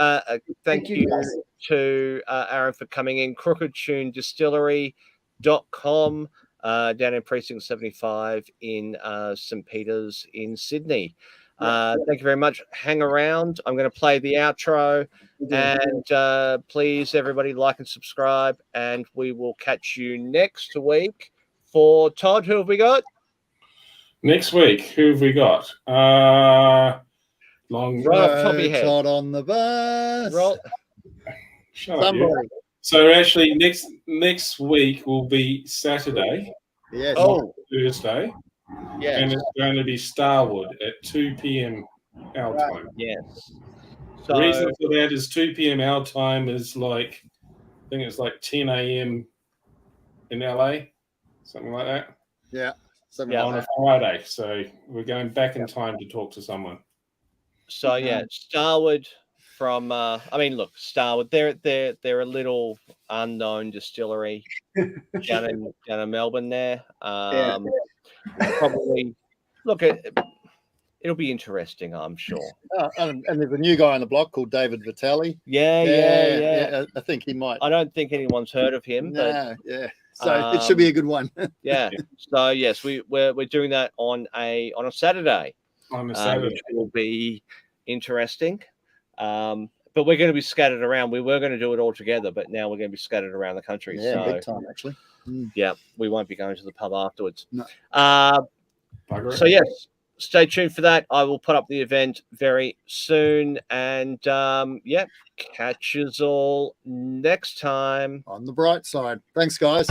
Thank you to Aaron for coming in. Crooked Tune Distillery.com down in Precinct 75 in St. Peter's in Sydney. Thank you very much. Hang around. I'm going to play the outro, and please, everybody, like and subscribe, and we will catch you next week. For Todd, who have we got? Next week, who have we got? Long Todd on the bus. Somebody. So actually, next week will be Saturday. Yes. Thursday. Yes. And it's going to be Starwood at 2 p.m. our time. Yes. The reason for that is 2 p.m. our time is I think it's like 10 a.m. in LA, something like that. Yeah. On a Friday. So we're going back in time to talk to someone. So Starwood from Starwood, they're a little unknown distillery down in Melbourne there. Probably it'll be interesting, I'm sure. And there's a new guy on the block called David Vitale. Yeah. I think he might. I don't think anyone's heard of him. So it should be a good one. So yes, we're doing that on a Saturday. On a Saturday, which will be interesting. But we're going to be scattered around. We were going to do it all together, but now we're going to be scattered around the country. Yeah, big time actually. Yeah, we won't be going to the pub afterwards. No. So yes, stay tuned for that. I will put up the event very soon, and catch us all next time. On the bright side. Thanks, guys.